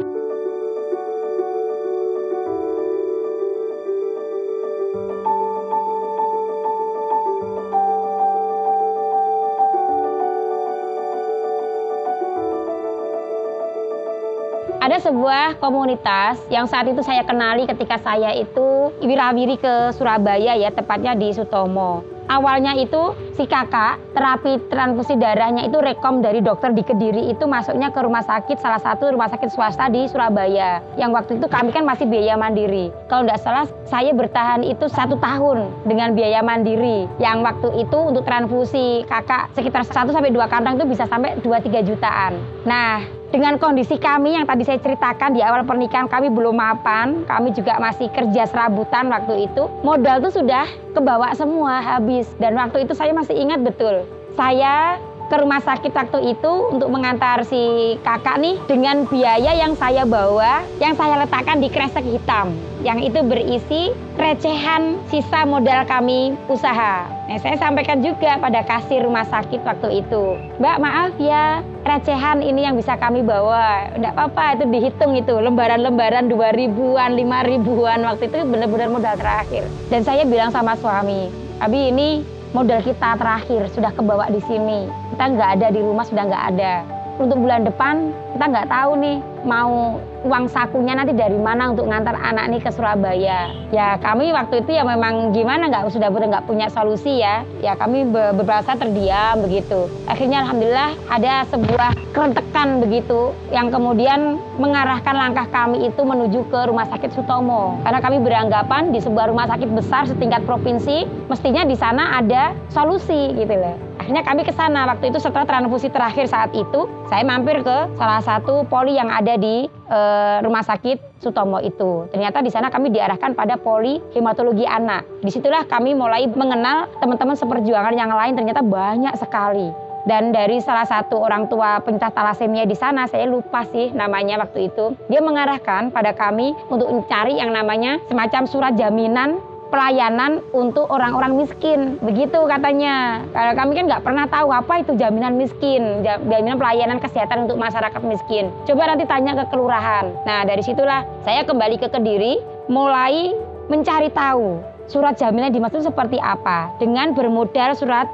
Ada sebuah komunitas yang saat itu saya kenali ketika saya itu wirawiri ke Surabaya ya, tepatnya di Sutomo. Awalnya itu si kakak terapi transfusi darahnya itu rekom dari dokter di Kediri, itu masuknya ke rumah sakit, salah satu rumah sakit swasta di Surabaya. Yang waktu itu kami kan masih biaya mandiri. Kalau tidak salah saya bertahan itu 1 tahun dengan biaya mandiri. Yang waktu itu untuk transfusi kakak sekitar 1-2 kantong itu bisa sampai 2-3 jutaan. Nah, dengan kondisi kami yang tadi saya ceritakan di awal pernikahan, kami belum mapan, kami juga masih kerja serabutan waktu itu. Modal tuh sudah kebawa semua, habis. Dan waktu itu saya masih ingat betul. Saya ke rumah sakit waktu itu untuk mengantar si kakak nih dengan biaya yang saya bawa, yang saya letakkan di kresek hitam. Yang itu berisi recehan sisa modal kami usaha. Nah, saya sampaikan juga pada kasir rumah sakit waktu itu, Mbak maaf ya, recehan ini yang bisa kami bawa. Enggak apa-apa, itu dihitung itu, lembaran-lembaran 2.000-an, 5.000-an, waktu itu benar-benar modal terakhir. Dan saya bilang sama suami, Abi ini modal kita terakhir, sudah kebawa di sini. Kita nggak ada di rumah, sudah nggak ada. Untuk bulan depan, kita nggak tahu nih, mau uang sakunya nanti dari mana untuk ngantar anak nih ke Surabaya. Ya kami waktu itu ya memang gimana, sudah nggak punya solusi ya. Ya kami beberapa saat terdiam begitu. Akhirnya alhamdulillah ada sebuah kerentekan begitu yang kemudian mengarahkan langkah kami itu menuju ke Rumah Sakit Sutomo. Karena kami beranggapan di sebuah rumah sakit besar setingkat provinsi, mestinya di sana ada solusi gitu loh. Akhirnya kami ke sana waktu itu setelah transfusi terakhir saat itu, saya mampir ke salah satu poli yang ada di Rumah Sakit Sutomo itu. Ternyata di sana kami diarahkan pada poli hematologi anak. Disitulah kami mulai mengenal teman-teman seperjuangan yang lain, ternyata banyak sekali. Dan dari salah satu orang tua penyintas talasemia di sana, saya lupa sih namanya waktu itu, dia mengarahkan pada kami untuk mencari yang namanya semacam surat jaminan pelayanan untuk orang-orang miskin, begitu katanya. Karena kami kan nggak pernah tahu apa itu jaminan miskin, jaminan pelayanan kesehatan untuk masyarakat miskin. Coba nanti tanya ke kelurahan. Nah dari situlah saya kembali ke Kediri, mulai mencari tahu surat jaminan dimaksud seperti apa, dengan bermodal surat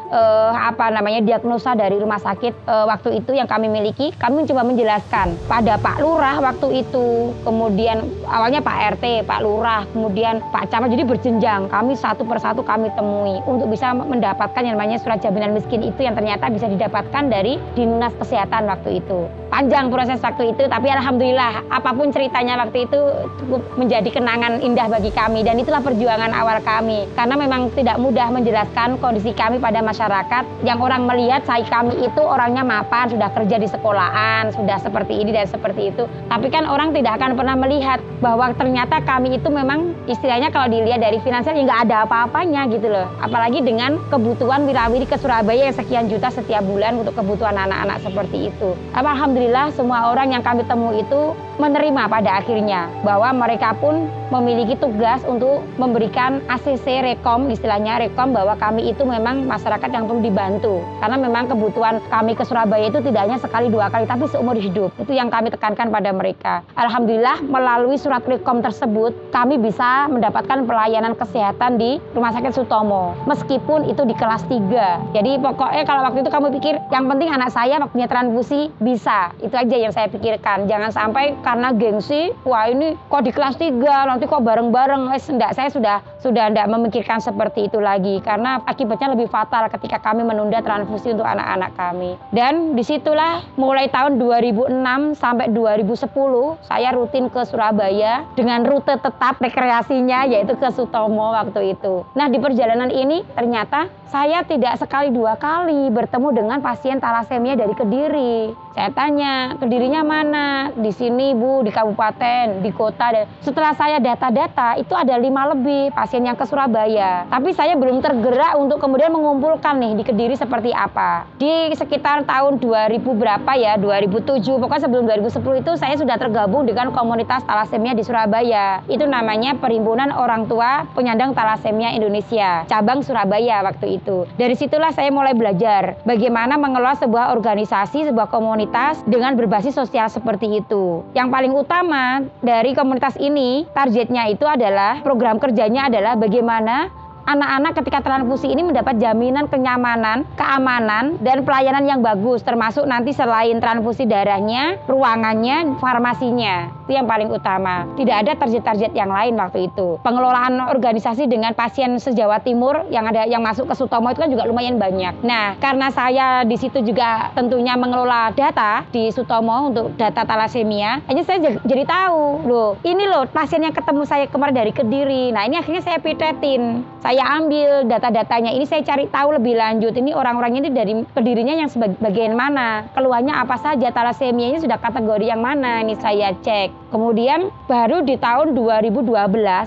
diagnosa dari rumah sakit waktu itu yang kami miliki. Kami coba menjelaskan pada Pak Lurah waktu itu, kemudian awalnya Pak RT, Pak Lurah, kemudian Pak Camat, jadi berjenjang. Kami satu persatu kami temui untuk bisa mendapatkan yang namanya surat jaminan miskin itu, yang ternyata bisa didapatkan dari Dinas Kesehatan waktu itu. Panjang proses waktu itu, tapi alhamdulillah apapun ceritanya waktu itu cukup menjadi kenangan indah bagi kami, dan itulah perjuangan awal kami. Karena memang tidak mudah menjelaskan kondisi kami pada masyarakat yang orang melihat saya kami itu orangnya mapan, sudah kerja di sekolahan, sudah seperti ini dan seperti itu. Tapi kan orang tidak akan pernah melihat bahwa ternyata kami itu memang istilahnya kalau dilihat dari finansial ya nggak ada apa-apanya gitu loh. Apalagi dengan kebutuhan wirawiri ke Surabaya yang sekian juta setiap bulan untuk kebutuhan anak-anak seperti itu. Alhamdulillah semua orang yang kami temui itu menerima pada akhirnya bahwa mereka pun memiliki tugas untuk memberikan ACC rekom, istilahnya rekom bahwa kami itu memang masyarakat yang perlu dibantu. Karena memang kebutuhan kami ke Surabaya itu tidak hanya sekali 2 kali, tapi seumur hidup. Itu yang kami tekankan pada mereka. Alhamdulillah melalui surat rekom tersebut kami bisa mendapatkan pelayanan kesehatan di Rumah Sakit Sutomo. Meskipun itu di kelas 3. Jadi pokoknya kalau waktu itu kamu pikir yang penting anak saya waktunya transfusi bisa. Itu aja yang saya pikirkan. Jangan sampai karena gengsi, wah ini kok di kelas 3, nanti kok bareng-bareng. Enggak, saya sudah sudah tidak memikirkan seperti itu lagi karena akibatnya lebih fatal ketika kami menunda transfusi untuk anak-anak kami. Dan disitulah mulai tahun 2006 sampai 2010 saya rutin ke Surabaya dengan rute tetap rekreasinya yaitu ke Sutomo waktu itu. Nah, di perjalanan ini ternyata saya tidak sekali dua kali bertemu dengan pasien talasemia dari Kediri. Saya tanya, Kedirinya mana? Di sini Bu, di kabupaten, di kota. Setelah saya data-data, itu ada 5 lebih pasien yang ke Surabaya. Tapi saya belum tergerak untuk kemudian mengumpulkan nih di Kediri seperti apa. Di sekitar tahun 2000 berapa ya, 2007, pokoknya sebelum 2010 itu saya sudah tergabung dengan komunitas talasemia di Surabaya. Itu namanya Perhimpunan Orang Tua Penyandang Talasemia Indonesia, cabang Surabaya waktu itu. Dari situlah saya mulai belajar bagaimana mengelola sebuah organisasi, sebuah komunitas dengan berbasis sosial seperti itu. Yang paling utama dari komunitas ini, targetnya itu adalah, program kerjanya adalah bagaimana anak-anak ketika transfusi ini mendapat jaminan kenyamanan, keamanan, dan pelayanan yang bagus, termasuk nanti selain transfusi darahnya, ruangannya, farmasinya. Itu yang paling utama. Tidak ada target-target yang lain waktu itu. Pengelolaan organisasi dengan pasien se-Jawa Timur yang masuk ke Sutomo itu kan juga lumayan banyak. Nah, karena saya di situ juga tentunya mengelola data di Sutomo untuk data talasemia, akhirnya saya jadi tahu, loh, ini loh pasien yang ketemu saya kemarin dari Kediri. Nah, ini akhirnya saya pitetin. Saya ambil data-datanya, ini saya cari tahu lebih lanjut, ini orang-orangnya itu dari Kedirinya yang bagian mana, keluhannya apa saja, talasemianya sudah kategori yang mana, ini saya cek. Kemudian baru di tahun 2012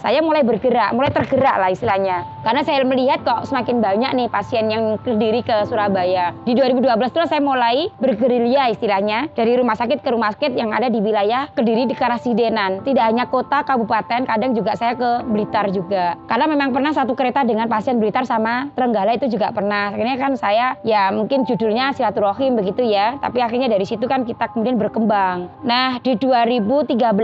saya mulai tergerak lah istilahnya. Karena saya melihat kok semakin banyak nih pasien yang Kediri ke Surabaya. Di 2012 itu saya mulai bergerilya istilahnya, dari rumah sakit ke rumah sakit yang ada di wilayah Kediri di Karasidenan. Tidak hanya kota, kabupaten, kadang juga saya ke Blitar juga. Karena memang pernah satu kereta dengan pasien Blitar sama Trenggalek itu juga pernah. Akhirnya kan saya ya mungkin judulnya silaturahim begitu ya, tapi akhirnya dari situ kan kita kemudian berkembang. Nah, di 2013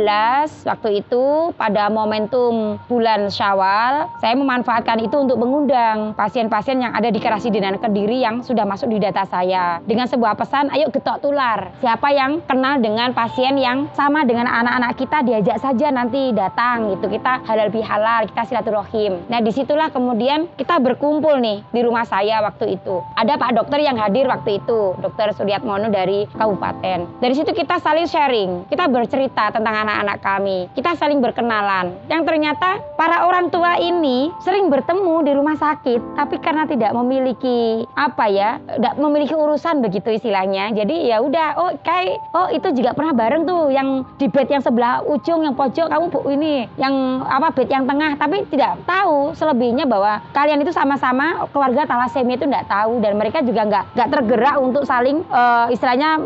waktu itu pada momentum bulan Syawal, saya memanfaatkan itu untuk mengundang pasien-pasien yang ada di Karasidenan Kediri yang sudah masuk di data saya dengan sebuah pesan, ayo getok tular. Siapa yang kenal dengan pasien yang sama dengan anak-anak kita, diajak saja nanti datang gitu. Kita halal bihalal, kita silaturahim. Nah, disitulah kemudian kita berkumpul nih di rumah saya waktu itu. Ada Pak Dokter yang hadir waktu itu, Dokter Suryatmono dari kabupaten. Dari situ kita saling sharing, kita bercerita tentang anak-anak kami, kita saling berkenalan. Yang ternyata para orang tua ini sering bertemu di rumah sakit, tapi karena tidak memiliki tidak memiliki urusan begitu istilahnya. Jadi ya udah, itu juga pernah bareng tuh yang di bed yang sebelah ujung yang pojok, kamu ini yang bed yang tengah, tapi tidak tahu selebihnya bahwa kalian itu sama-sama keluarga talasemia itu enggak tahu, dan mereka juga enggak tergerak untuk saling istilahnya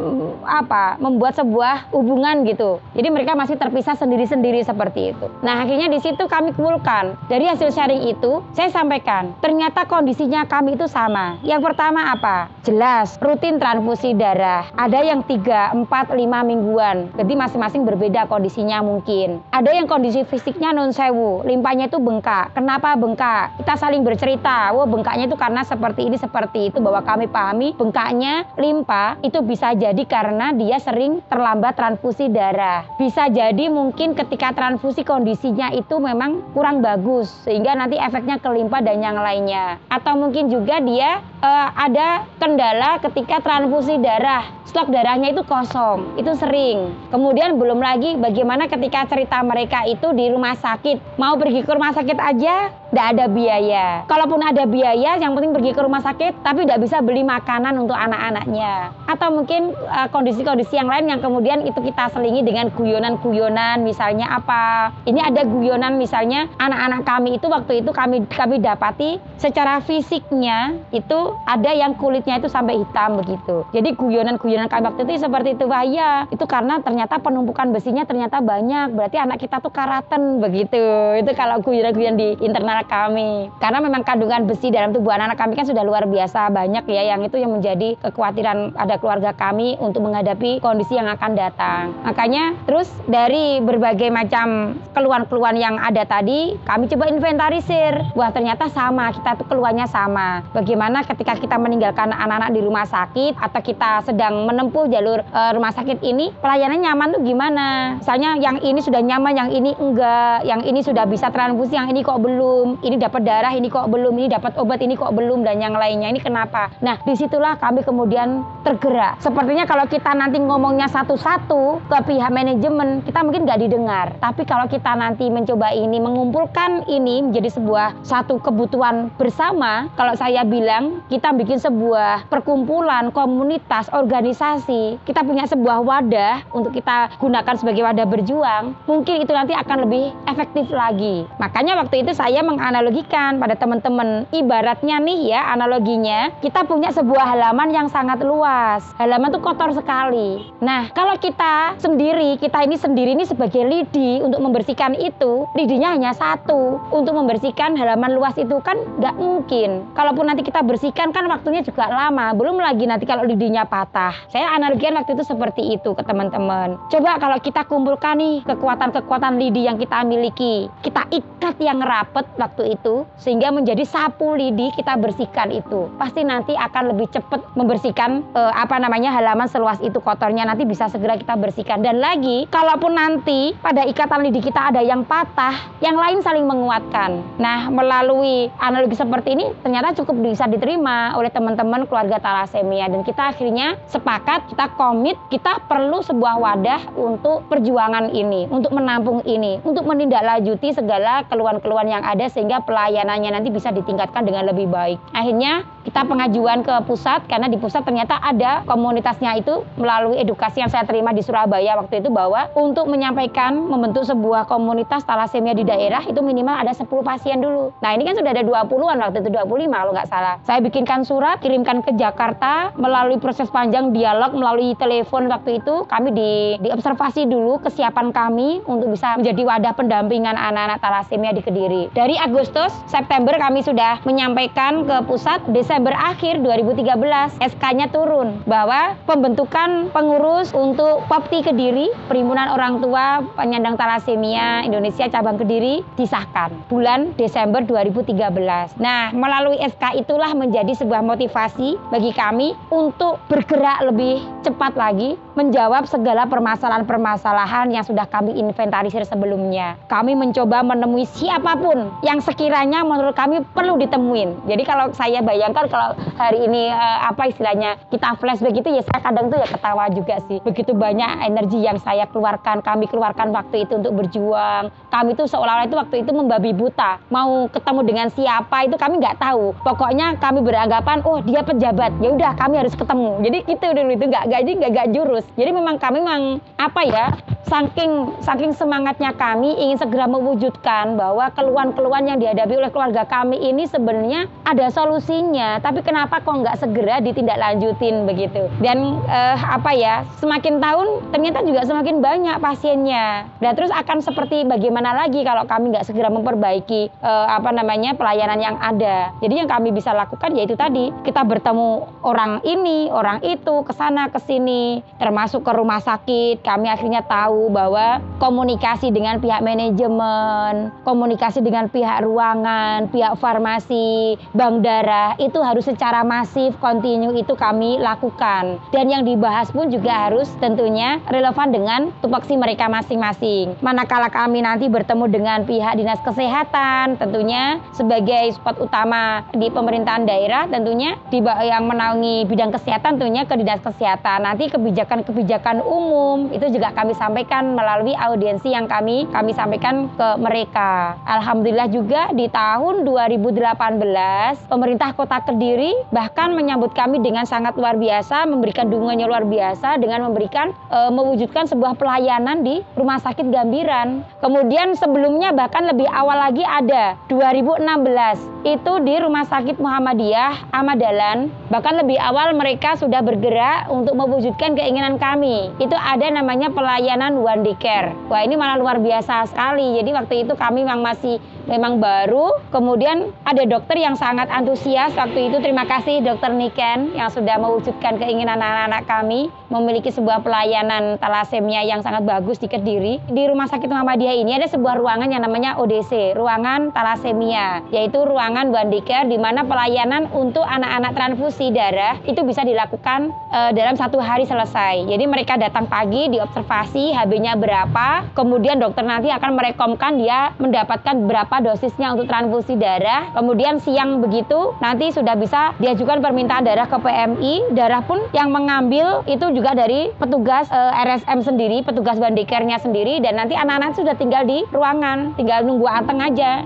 membuat sebuah hubungan gitu. Jadi mereka masih terpisah sendiri-sendiri seperti itu. Nah, akhirnya di situ kami kumpulkan. Dari hasil sharing itu saya sampaikan, ternyata kondisinya kami itu sama. Yang pertama apa? Jelas rutin transfusi darah. Ada yang 3, 4, 5 mingguan. Jadi masing-masing berbeda kondisinya mungkin. Ada yang kondisi fisiknya non sewu, limpahnya itu bengkak. Kenapa bengkak? Kita saling bercerita, bengkaknya itu karena seperti ini, seperti itu, bahwa kami pahami bengkaknya limpa itu bisa jadi karena dia sering terlambat transfusi darah. Bisa jadi mungkin ketika transfusi kondisinya itu memang kurang bagus, sehingga nanti efeknya ke limpa dan yang lainnya. Atau mungkin juga dia ada kendala ketika transfusi darah, stok darahnya itu kosong, itu sering. Kemudian belum lagi bagaimana ketika cerita mereka itu di rumah sakit, mau pergi ke rumah sakit aja tidak ada biaya. Kalaupun ada biaya, yang penting pergi ke rumah sakit, tapi tidak bisa beli makanan untuk anak-anaknya. Atau mungkin kondisi-kondisi yang lain yang kemudian itu kita selingi dengan guyonan-guyonan, misalnya apa? Ini ada guyonan misalnya anak-anak kami itu waktu itu kami dapati secara fisiknya itu ada yang kulitnya itu sampai hitam begitu. Jadi guyonan-guyonan kami waktu itu seperti itu, bahaya. Itu karena ternyata penumpukan besinya ternyata banyak, berarti anak kita tuh karaten begitu. Itu kalau guyonan-guyonan di internal kami. Karena memang kandungan besi dalam tubuh anak-anak kami kan sudah luar biasa banyak ya, yang itu yang menjadi kekhawatiran, ada keluarga kami untuk menghadapi kondisi yang akan datang. Makanya terus dari berbagai macam keluhan-keluhan yang ada tadi, kami coba inventarisir. Wah, ternyata sama, kita tuh keluhannya sama. Bagaimana ketika kita meninggalkan anak-anak di rumah sakit atau kita sedang menempuh jalur rumah sakit ini, pelayanan nyaman tuh gimana? Misalnya yang ini sudah nyaman, yang ini enggak, yang ini sudah bisa transfusi, yang ini kok belum, ini dapat darah, ini kok belum, ini dapat obat, ini kok belum, dan yang lainnya. Ini kenapa? Nah, disitulah kami kemudian tergerak. Sepertinya kalau kita nanti ngomongnya satu-satu ke pihak manajemen, kita mungkin nggak didengar. Tapi kalau kita nanti mencoba ini, mengumpulkan ini menjadi sebuah satu kebutuhan bersama, kalau saya bilang kita bikin sebuah perkumpulan, komunitas, organisasi, kita punya sebuah wadah untuk kita gunakan sebagai wadah berjuang, mungkin itu nanti akan lebih efektif lagi. Makanya waktu itu saya menganalogikan pada teman-teman, ibaratnya nih ya, analoginya kita punya sebuah halaman yang sangat luas. Halaman itu kotor sekali. Nah, kalau kita ini sendiri sebagai lidi untuk membersihkan itu, lidinya hanya satu. Untuk membersihkan halaman luas itu kan nggak mungkin. Kalaupun nanti kita bersihkan kan waktunya juga lama. Belum lagi nanti kalau lidinya patah. Saya analogikan waktu itu seperti itu ke teman-teman. Coba kalau kita kumpulkan nih kekuatan-kekuatan lidi yang kita miliki, kita ikat yang rapet waktu itu, sehingga menjadi sapu lidi, kita bersihkan itu. Pasti nanti akan lebih cepat membersihkan halaman seluas itu kotornya, nanti bisa segera kita bersihkan. Dan lagi, kalaupun nanti pada ikatan lidi kita ada yang patah, yang lain saling menguatkan. Nah, melalui analogi seperti ini ternyata cukup bisa diterima oleh teman-teman keluarga talasemia, dan kita akhirnya sepakat, kita komit, kita perlu sebuah wadah untuk perjuangan ini, untuk menampung ini, untuk menindaklanjuti segala keluhan-keluhan yang ada sehingga pelayanannya nanti bisa ditingkatkan dengan lebih baik. Akhirnya kita pengajuan ke pusat, karena di pusat ternyata ada komunitasnya itu melalui edukasi yang saya terima di Surabaya waktu itu, bahwa untuk menyampaikan membentuk sebuah komunitas talasemia di daerah itu minimal ada 10 pasien dulu. Nah, ini kan sudah ada 20-an waktu itu, 25 kalau nggak salah. Saya bikinkan surat, kirimkan ke Jakarta melalui proses panjang dialog melalui telepon waktu itu. Kami diobservasi dulu kesiapan kami untuk bisa menjadi wadah pendampingan anak-anak talasemia di Kediri. Dari Agustus, September kami sudah menyampaikan ke pusat, Desember akhir 2013 SK-nya turun bahwa pembentukan pengurus untuk POPTI Kediri, Perhimpunan Orang Tua Penyandang Talasemia Indonesia Cabang Kediri, disahkan bulan Desember 2013. Nah, melalui SK itulah menjadi sebuah motivasi bagi kami untuk bergerak lebih cepat lagi menjawab segala permasalahan-permasalahan yang sudah kami inventarisir sebelumnya. Kami mencoba menemui siapapun yang sekiranya menurut kami perlu ditemuin. Jadi kalau saya bayangkan kalau hari ini istilahnya kita flashback gitu, ya saya kadang tuh ya ketawa juga sih. Begitu banyak energi yang saya keluarkan, kami keluarkan waktu itu untuk berjuang. Kami tuh seolah-olah itu waktu itu membabi buta. Mau ketemu dengan siapa itu kami nggak tahu. Pokoknya kami beranggapan, oh dia pejabat, ya udah kami harus ketemu. Jadi gitu dulu itu nggak jurus. Jadi memang kami saking semangatnya kami ingin segera mewujudkan bahwa keluhan-keluhan yang dihadapi oleh keluarga kami ini sebenarnya ada solusinya, tapi kenapa kok nggak segera ditindaklanjutin begitu. Dan semakin tahun ternyata juga semakin banyak pasiennya. Dan terus akan seperti bagaimana lagi kalau kami nggak segera memperbaiki pelayanan yang ada. Jadi yang kami bisa lakukan yaitu tadi, kita bertemu orang ini, orang itu, kesana kesini, termasuk ke rumah sakit. Kami akhirnya tahu bahwa komunikasi dengan pihak manajemen, komunikasi dengan pihak ruangan, pihak farmasi, bank darah itu harus secara masif, kontinu itu kami lakukan. Dan yang dibahas pun juga harus tentunya relevan dengan tupoksi mereka masing-masing. Manakala kami nanti bertemu dengan pihak dinas kesehatan, tentunya sebagai support utama di pemerintahan daerah, tentunya yang menaungi bidang kesehatan tentunya ke dinas kesehatan. Nanti kebijakan umum itu juga kami sampaikan melalui audiensi yang kami sampaikan ke mereka. Alhamdulillah juga di tahun 2018 pemerintah Kota Kediri bahkan menyambut kami dengan sangat luar biasa, memberikan dukungannya luar biasa dengan mewujudkan sebuah pelayanan di Rumah Sakit Gambiran. Kemudian sebelumnya bahkan lebih awal lagi ada 2016 itu di Rumah Sakit Muhammadiyah Ahmad Dahlan. Bahkan lebih awal mereka sudah bergerak untuk mewujudkan keinginan kami. Itu ada namanya pelayanan one day care. Wah, ini malah luar biasa sekali. Jadi waktu itu kami memang baru. Kemudian ada dokter yang sangat antusias waktu itu terima kasih Dr. Niken yang sudah mewujudkan keinginan anak-anak kami memiliki sebuah pelayanan talasemia yang sangat bagus di Kediri. Di Rumah Sakit Muhammadiyah ini ada sebuah ruangan yang namanya ODC, ruangan talasemia, yaitu ruangan Wandiker di mana pelayanan untuk anak-anak transfusi darah itu bisa dilakukan dalam 1 hari selesai. Jadi mereka datang pagi, diobservasi HB-nya berapa, kemudian dokter nanti akan merekomkan dia mendapatkan berapa dosisnya untuk transfusi darah. Kemudian siang begitu nanti sudah bisa diajukan permintaan darah ke PMI. Darah pun yang mengambil itu juga dari petugas RSM sendiri, petugas Wandikernya sendiri, dan nanti anak-anak sudah tinggal di ruangan, tinggal nunggu anteng aja,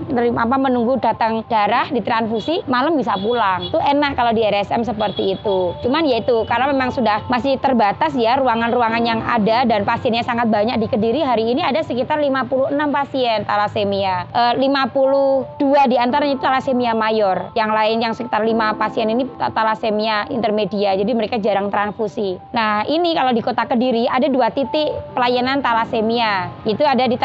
menunggu datang darah ditransfusi, malam bisa pulang. Itu enak kalau di RSM seperti itu. Cuman ya itu karena memang sudah masih terbatas ya ruangan-ruangan yang ada dan pasiennya sangat banyak di Kediri. Hari ini ada sekitar 56 pasien talasemia. 52 diantaranya itu talasemia mayor. Yang lain yang sekitar 5 pasien ini talasemia intermedia. Jadi mereka jarang transfusi. Nah ini kalau di Kota Kediri ada 2 titik pelayanan talasemia. Itu ada di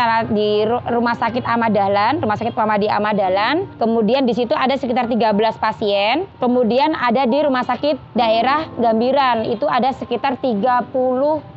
Rumah Sakit Ahmad Dahlan, Rumah Sakit Muhammadiyah Ahmad Dahlan. Kemudian di situ ada sekitar 13 pasien. Kemudian ada di Rumah Sakit Daerah Gambiran. Itu ada sekitar 30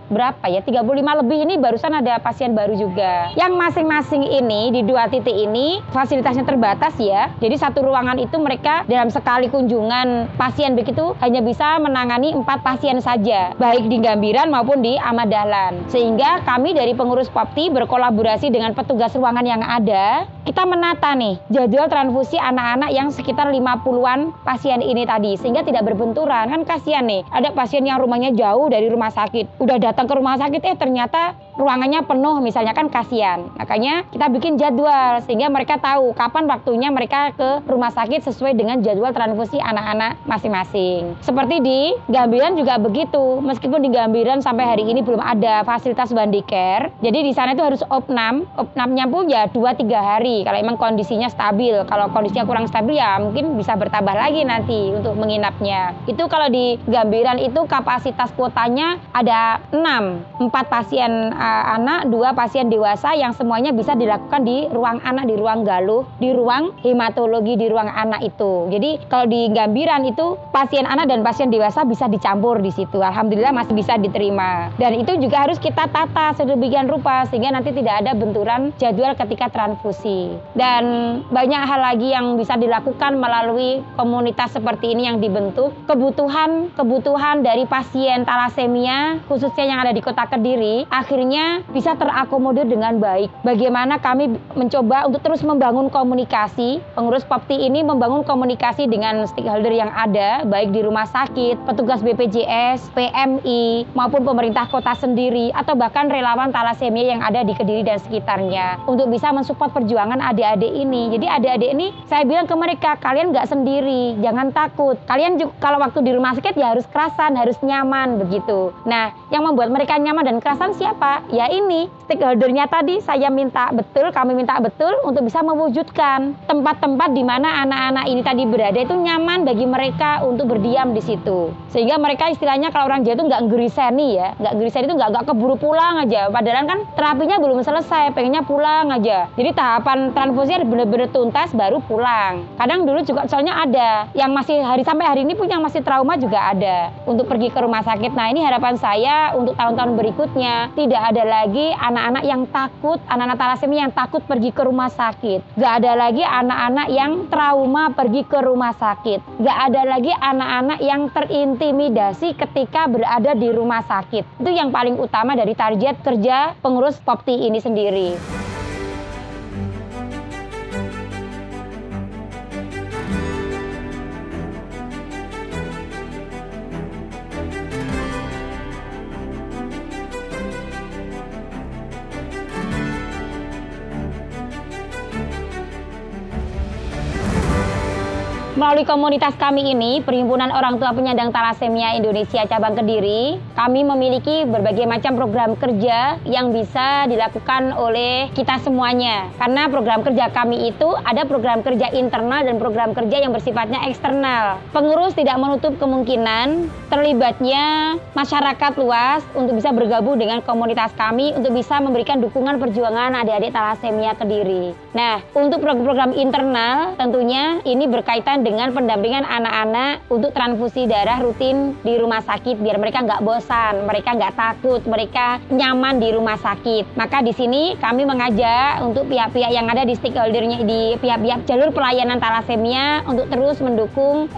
berapa ya, 35 lebih. Ini barusan ada pasien baru juga. Yang masing-masing ini di 2 titik ini fasilitasnya terbatas ya. Jadi satu ruangan itu mereka dalam sekali kunjungan pasien begitu hanya bisa menangani 4 pasien saja, baik di Gambiran maupun di Ahmad Dahlan. Sehingga kami dari pengurus POPTI berkolaborasi dengan petugas ruangan yang ada, kita menata nih jadwal transfusi anak-anak yang sekitar 50-an pasien ini tadi, sehingga tidak berbenturan. Kan kasihan nih, ada pasien yang rumahnya jauh dari rumah sakit, udah datang ke rumah sakit ternyata ruangannya penuh misalnya, kan kasihan. Makanya kita bikin jadwal sehingga mereka tahu kapan waktunya mereka ke rumah sakit sesuai dengan jadwal transfusi anak-anak masing-masing. Seperti di Gambiran juga begitu. Meskipun di Gambiran sampai hari ini belum ada fasilitas Wandiker, jadi di sana itu harus opnam. Opnamnya pun ya 2-3 hari kalau emang kondisinya stabil. Kalau kondisinya kurang stabil ya mungkin bisa bertambah lagi nanti untuk menginapnya. Itu kalau di Gambiran itu kapasitas kuotanya ada 4 pasien anak, 2 pasien dewasa yang semuanya bisa dilakukan di ruang anak, di ruang galuh, di ruang hematologi, di ruang anak itu. Jadi kalau di Gambiran itu pasien anak dan pasien dewasa bisa dicampur di situ. Alhamdulillah masih bisa diterima. Dan itu juga harus kita tata sedemikian rupa sehingga nanti tidak ada benturan jadwal ketika transfusi. Dan banyak hal lagi yang bisa dilakukan melalui komunitas seperti ini yang dibentuk. Kebutuhan dari pasien talasemia khususnya yang ada di Kota Kediri akhirnya bisa terakomodir dengan baik. Bagaimana kami mencoba untuk terus membangun komunikasi, pengurus POPTI ini membangun komunikasi dengan stakeholder yang ada, baik di rumah sakit, petugas BPJS, PMI, maupun pemerintah kota sendiri, atau bahkan relawan talasemia yang ada di Kediri dan sekitarnya, untuk bisa mensupport perjuangan adik-adik ini. Jadi adik-adik ini saya bilang ke mereka, kalian nggak sendiri, jangan takut. Kalian juga, kalau waktu di rumah sakit ya harus kerasan, harus nyaman begitu. Nah, yang membuat mereka nyaman dan kerasan siapa? Ya ini, stakeholdernya tadi kami minta betul untuk bisa mewujudkan tempat-tempat di mana anak-anak ini tadi berada itu nyaman bagi mereka untuk berdiam di situ. Sehingga mereka istilahnya kalau orang Jawa itu nggak geriseni ya, itu nggak keburu pulang aja. Padahal kan terapinya belum selesai, pengennya pulang aja. Jadi tahapan transfusinya benar-benar tuntas baru pulang. Kadang dulu juga soalnya ada yang masih sampai hari ini pun yang masih trauma juga ada untuk pergi ke rumah sakit. Nah ini harapan saya untuk tahun-tahun berikutnya tidak ada lagi anak-anak yang takut, anak-anak talasemia yang takut pergi ke rumah sakit. Gak ada lagi anak-anak yang trauma pergi ke rumah sakit. Gak ada lagi anak-anak yang terintimidasi ketika berada di rumah sakit. Itu yang paling utama dari target kerja pengurus POPTI ini sendiri. Melalui komunitas kami ini, Perhimpunan Orang Tua Penyandang Talasemia Indonesia Cabang Kediri, kami memiliki berbagai macam program kerja yang bisa dilakukan oleh kita semuanya. Karena program kerja kami itu ada program kerja internal dan program kerja yang bersifatnya eksternal. Pengurus tidak menutup kemungkinan terlibatnya masyarakat luas untuk bisa bergabung dengan komunitas kami untuk bisa memberikan dukungan perjuangan adik-adik talasemia Kediri. Nah, untuk program internal tentunya ini berkaitan dengan pendampingan anak-anak untuk transfusi darah rutin di rumah sakit biar mereka nggak bosan, mereka nggak takut, mereka nyaman di rumah sakit. Maka di sini kami mengajak untuk pihak-pihak yang ada di stakeholdernya, di pihak-pihak jalur pelayanan talasemia untuk terus mendukung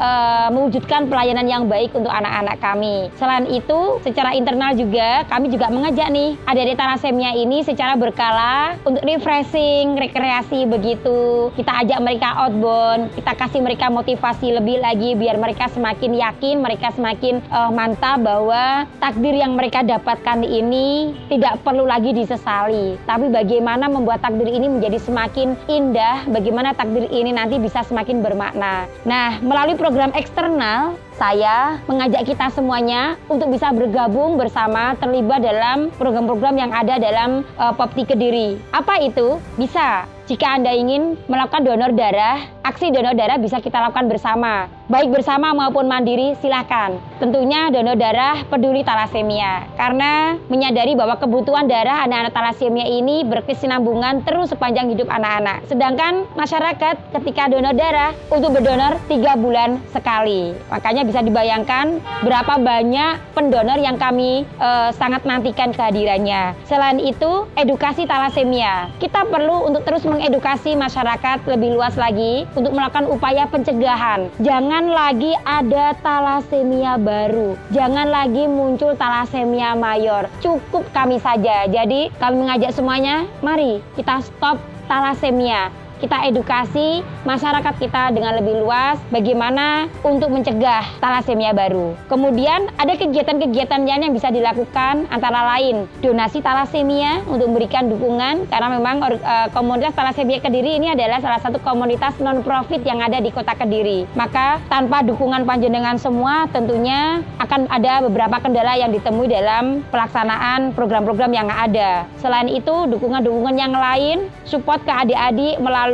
mewujudkan pelayanan yang baik untuk anak-anak kami. Selain itu, secara internal juga kami juga mengajak nih adik-adik talasemia ini secara berkala untuk refreshing, rekreasi begitu. Kita ajak mereka outbound, kita kasih mereka motivasi lebih lagi biar mereka semakin yakin, mereka semakin mantap bahwa takdir yang mereka dapatkan ini tidak perlu lagi disesali. Tapi bagaimana membuat takdir ini menjadi semakin indah, bagaimana takdir ini nanti bisa semakin bermakna. Nah, melalui program eksternal, saya mengajak kita semuanya untuk bisa bergabung bersama, terlibat dalam program-program yang ada dalam Popti Kediri. Apa itu? Bisa. Jika Anda ingin melakukan donor darah, aksi donor darah bisa kita lakukan bersama. Baik bersama maupun mandiri, silakan. Tentunya donor darah peduli talasemia. Karena menyadari bahwa kebutuhan darah anak-anak talasemia ini berkesinambungan terus sepanjang hidup anak-anak. Sedangkan masyarakat ketika donor darah untuk berdonor 3 bulan sekali. Makanya bisa dibayangkan berapa banyak pendonor yang kami sangat nantikan kehadirannya. Selain itu, edukasi talasemia. Kita perlu untuk terus mengedukasi masyarakat lebih luas lagi untuk melakukan upaya pencegahan. Jangan lagi ada talasemia baru. Jangan lagi muncul talasemia mayor. Cukup kami saja. Jadi kami mengajak semuanya, mari kita stop talasemia. Kita edukasi masyarakat kita dengan lebih luas bagaimana untuk mencegah talasemia baru. Kemudian ada kegiatan-kegiatan yang bisa dilakukan antara lain donasi talasemia untuk memberikan dukungan karena memang komunitas talasemia Kediri ini adalah salah satu komunitas non-profit yang ada di Kota Kediri. Maka tanpa dukungan panjenengan semua tentunya akan ada beberapa kendala yang ditemui dalam pelaksanaan program-program yang ada. Selain itu dukungan-dukungan yang lain, support ke adik-adik melalui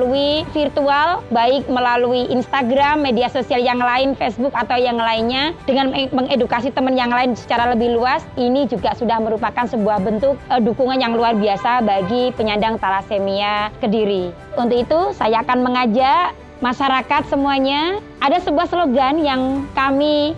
virtual, baik melalui Instagram, media sosial yang lain, Facebook atau yang lainnya, dengan mengedukasi teman yang lain secara lebih luas, ini juga sudah merupakan sebuah bentuk dukungan yang luar biasa bagi penyandang talasemia Kediri. Untuk itu, saya akan mengajak masyarakat semuanya, ada sebuah slogan yang kami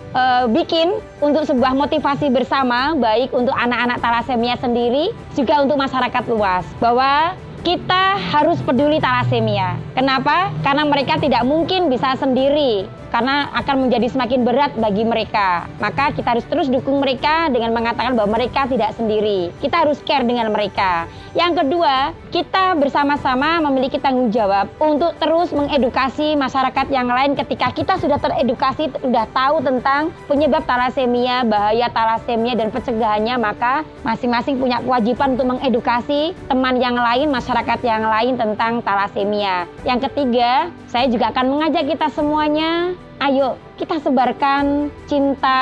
bikin untuk sebuah motivasi bersama, baik untuk anak-anak talasemia sendiri, juga untuk masyarakat luas, bahwa kita harus peduli talasemia. Kenapa? Karena mereka tidak mungkin bisa sendiri, karena akan menjadi semakin berat bagi mereka. Maka kita harus terus dukung mereka dengan mengatakan bahwa mereka tidak sendiri. Kita harus care dengan mereka. Yang kedua, kita bersama-sama memiliki tanggung jawab untuk terus mengedukasi masyarakat yang lain ketika kita sudah teredukasi, sudah tahu tentang penyebab talasemia, bahaya talasemia dan pencegahannya, maka masing-masing punya kewajiban untuk mengedukasi teman yang lain, masyarakat yang lain tentang talasemia. Yang ketiga, saya juga akan mengajak kita semuanya, ayo kita sebarkan cinta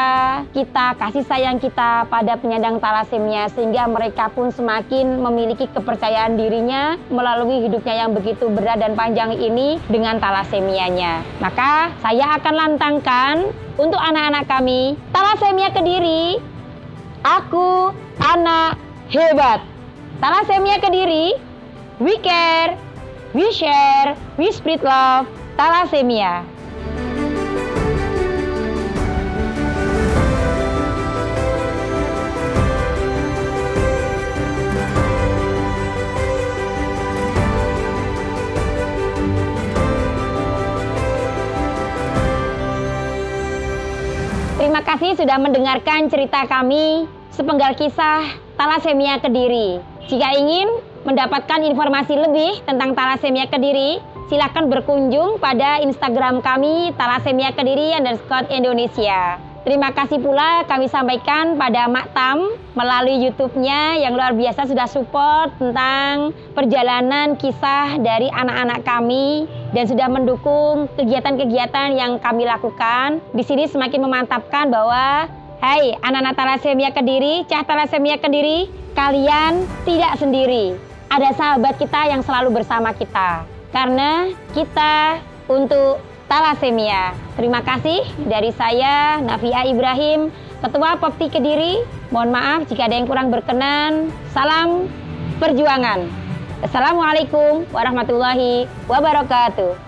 kita, kasih sayang kita pada penyandang talasemia sehingga mereka pun semakin memiliki kepercayaan dirinya melalui hidupnya yang begitu berat dan panjang ini dengan talasemianya. Maka saya akan lantangkan untuk anak-anak kami, Talasemia Kediri, aku anak hebat. Talasemia Kediri, we care, we share, we spread love, talasemia. Terima kasih sudah mendengarkan cerita kami, sepenggal kisah Talasemia Kediri. Jika ingin mendapatkan informasi lebih tentang Talasemia Kediri, silakan berkunjung pada Instagram kami Talasemia Kediri _Indonesia. Terima kasih pula kami sampaikan pada Mak Tam melalui YouTube-nya yang luar biasa sudah support tentang perjalanan kisah dari anak-anak kami dan sudah mendukung kegiatan-kegiatan yang kami lakukan. Di sini semakin memantapkan bahwa hai anak-anak Talasemia Kediri, Cah Talasemia Kediri, kalian tidak sendiri. Ada sahabat kita yang selalu bersama kita. Karena kita untuk talasemia. Terima kasih dari saya, Nafia Ibrahim, Ketua Popti Kediri. Mohon maaf jika ada yang kurang berkenan. Salam perjuangan. Assalamualaikum warahmatullahi wabarakatuh.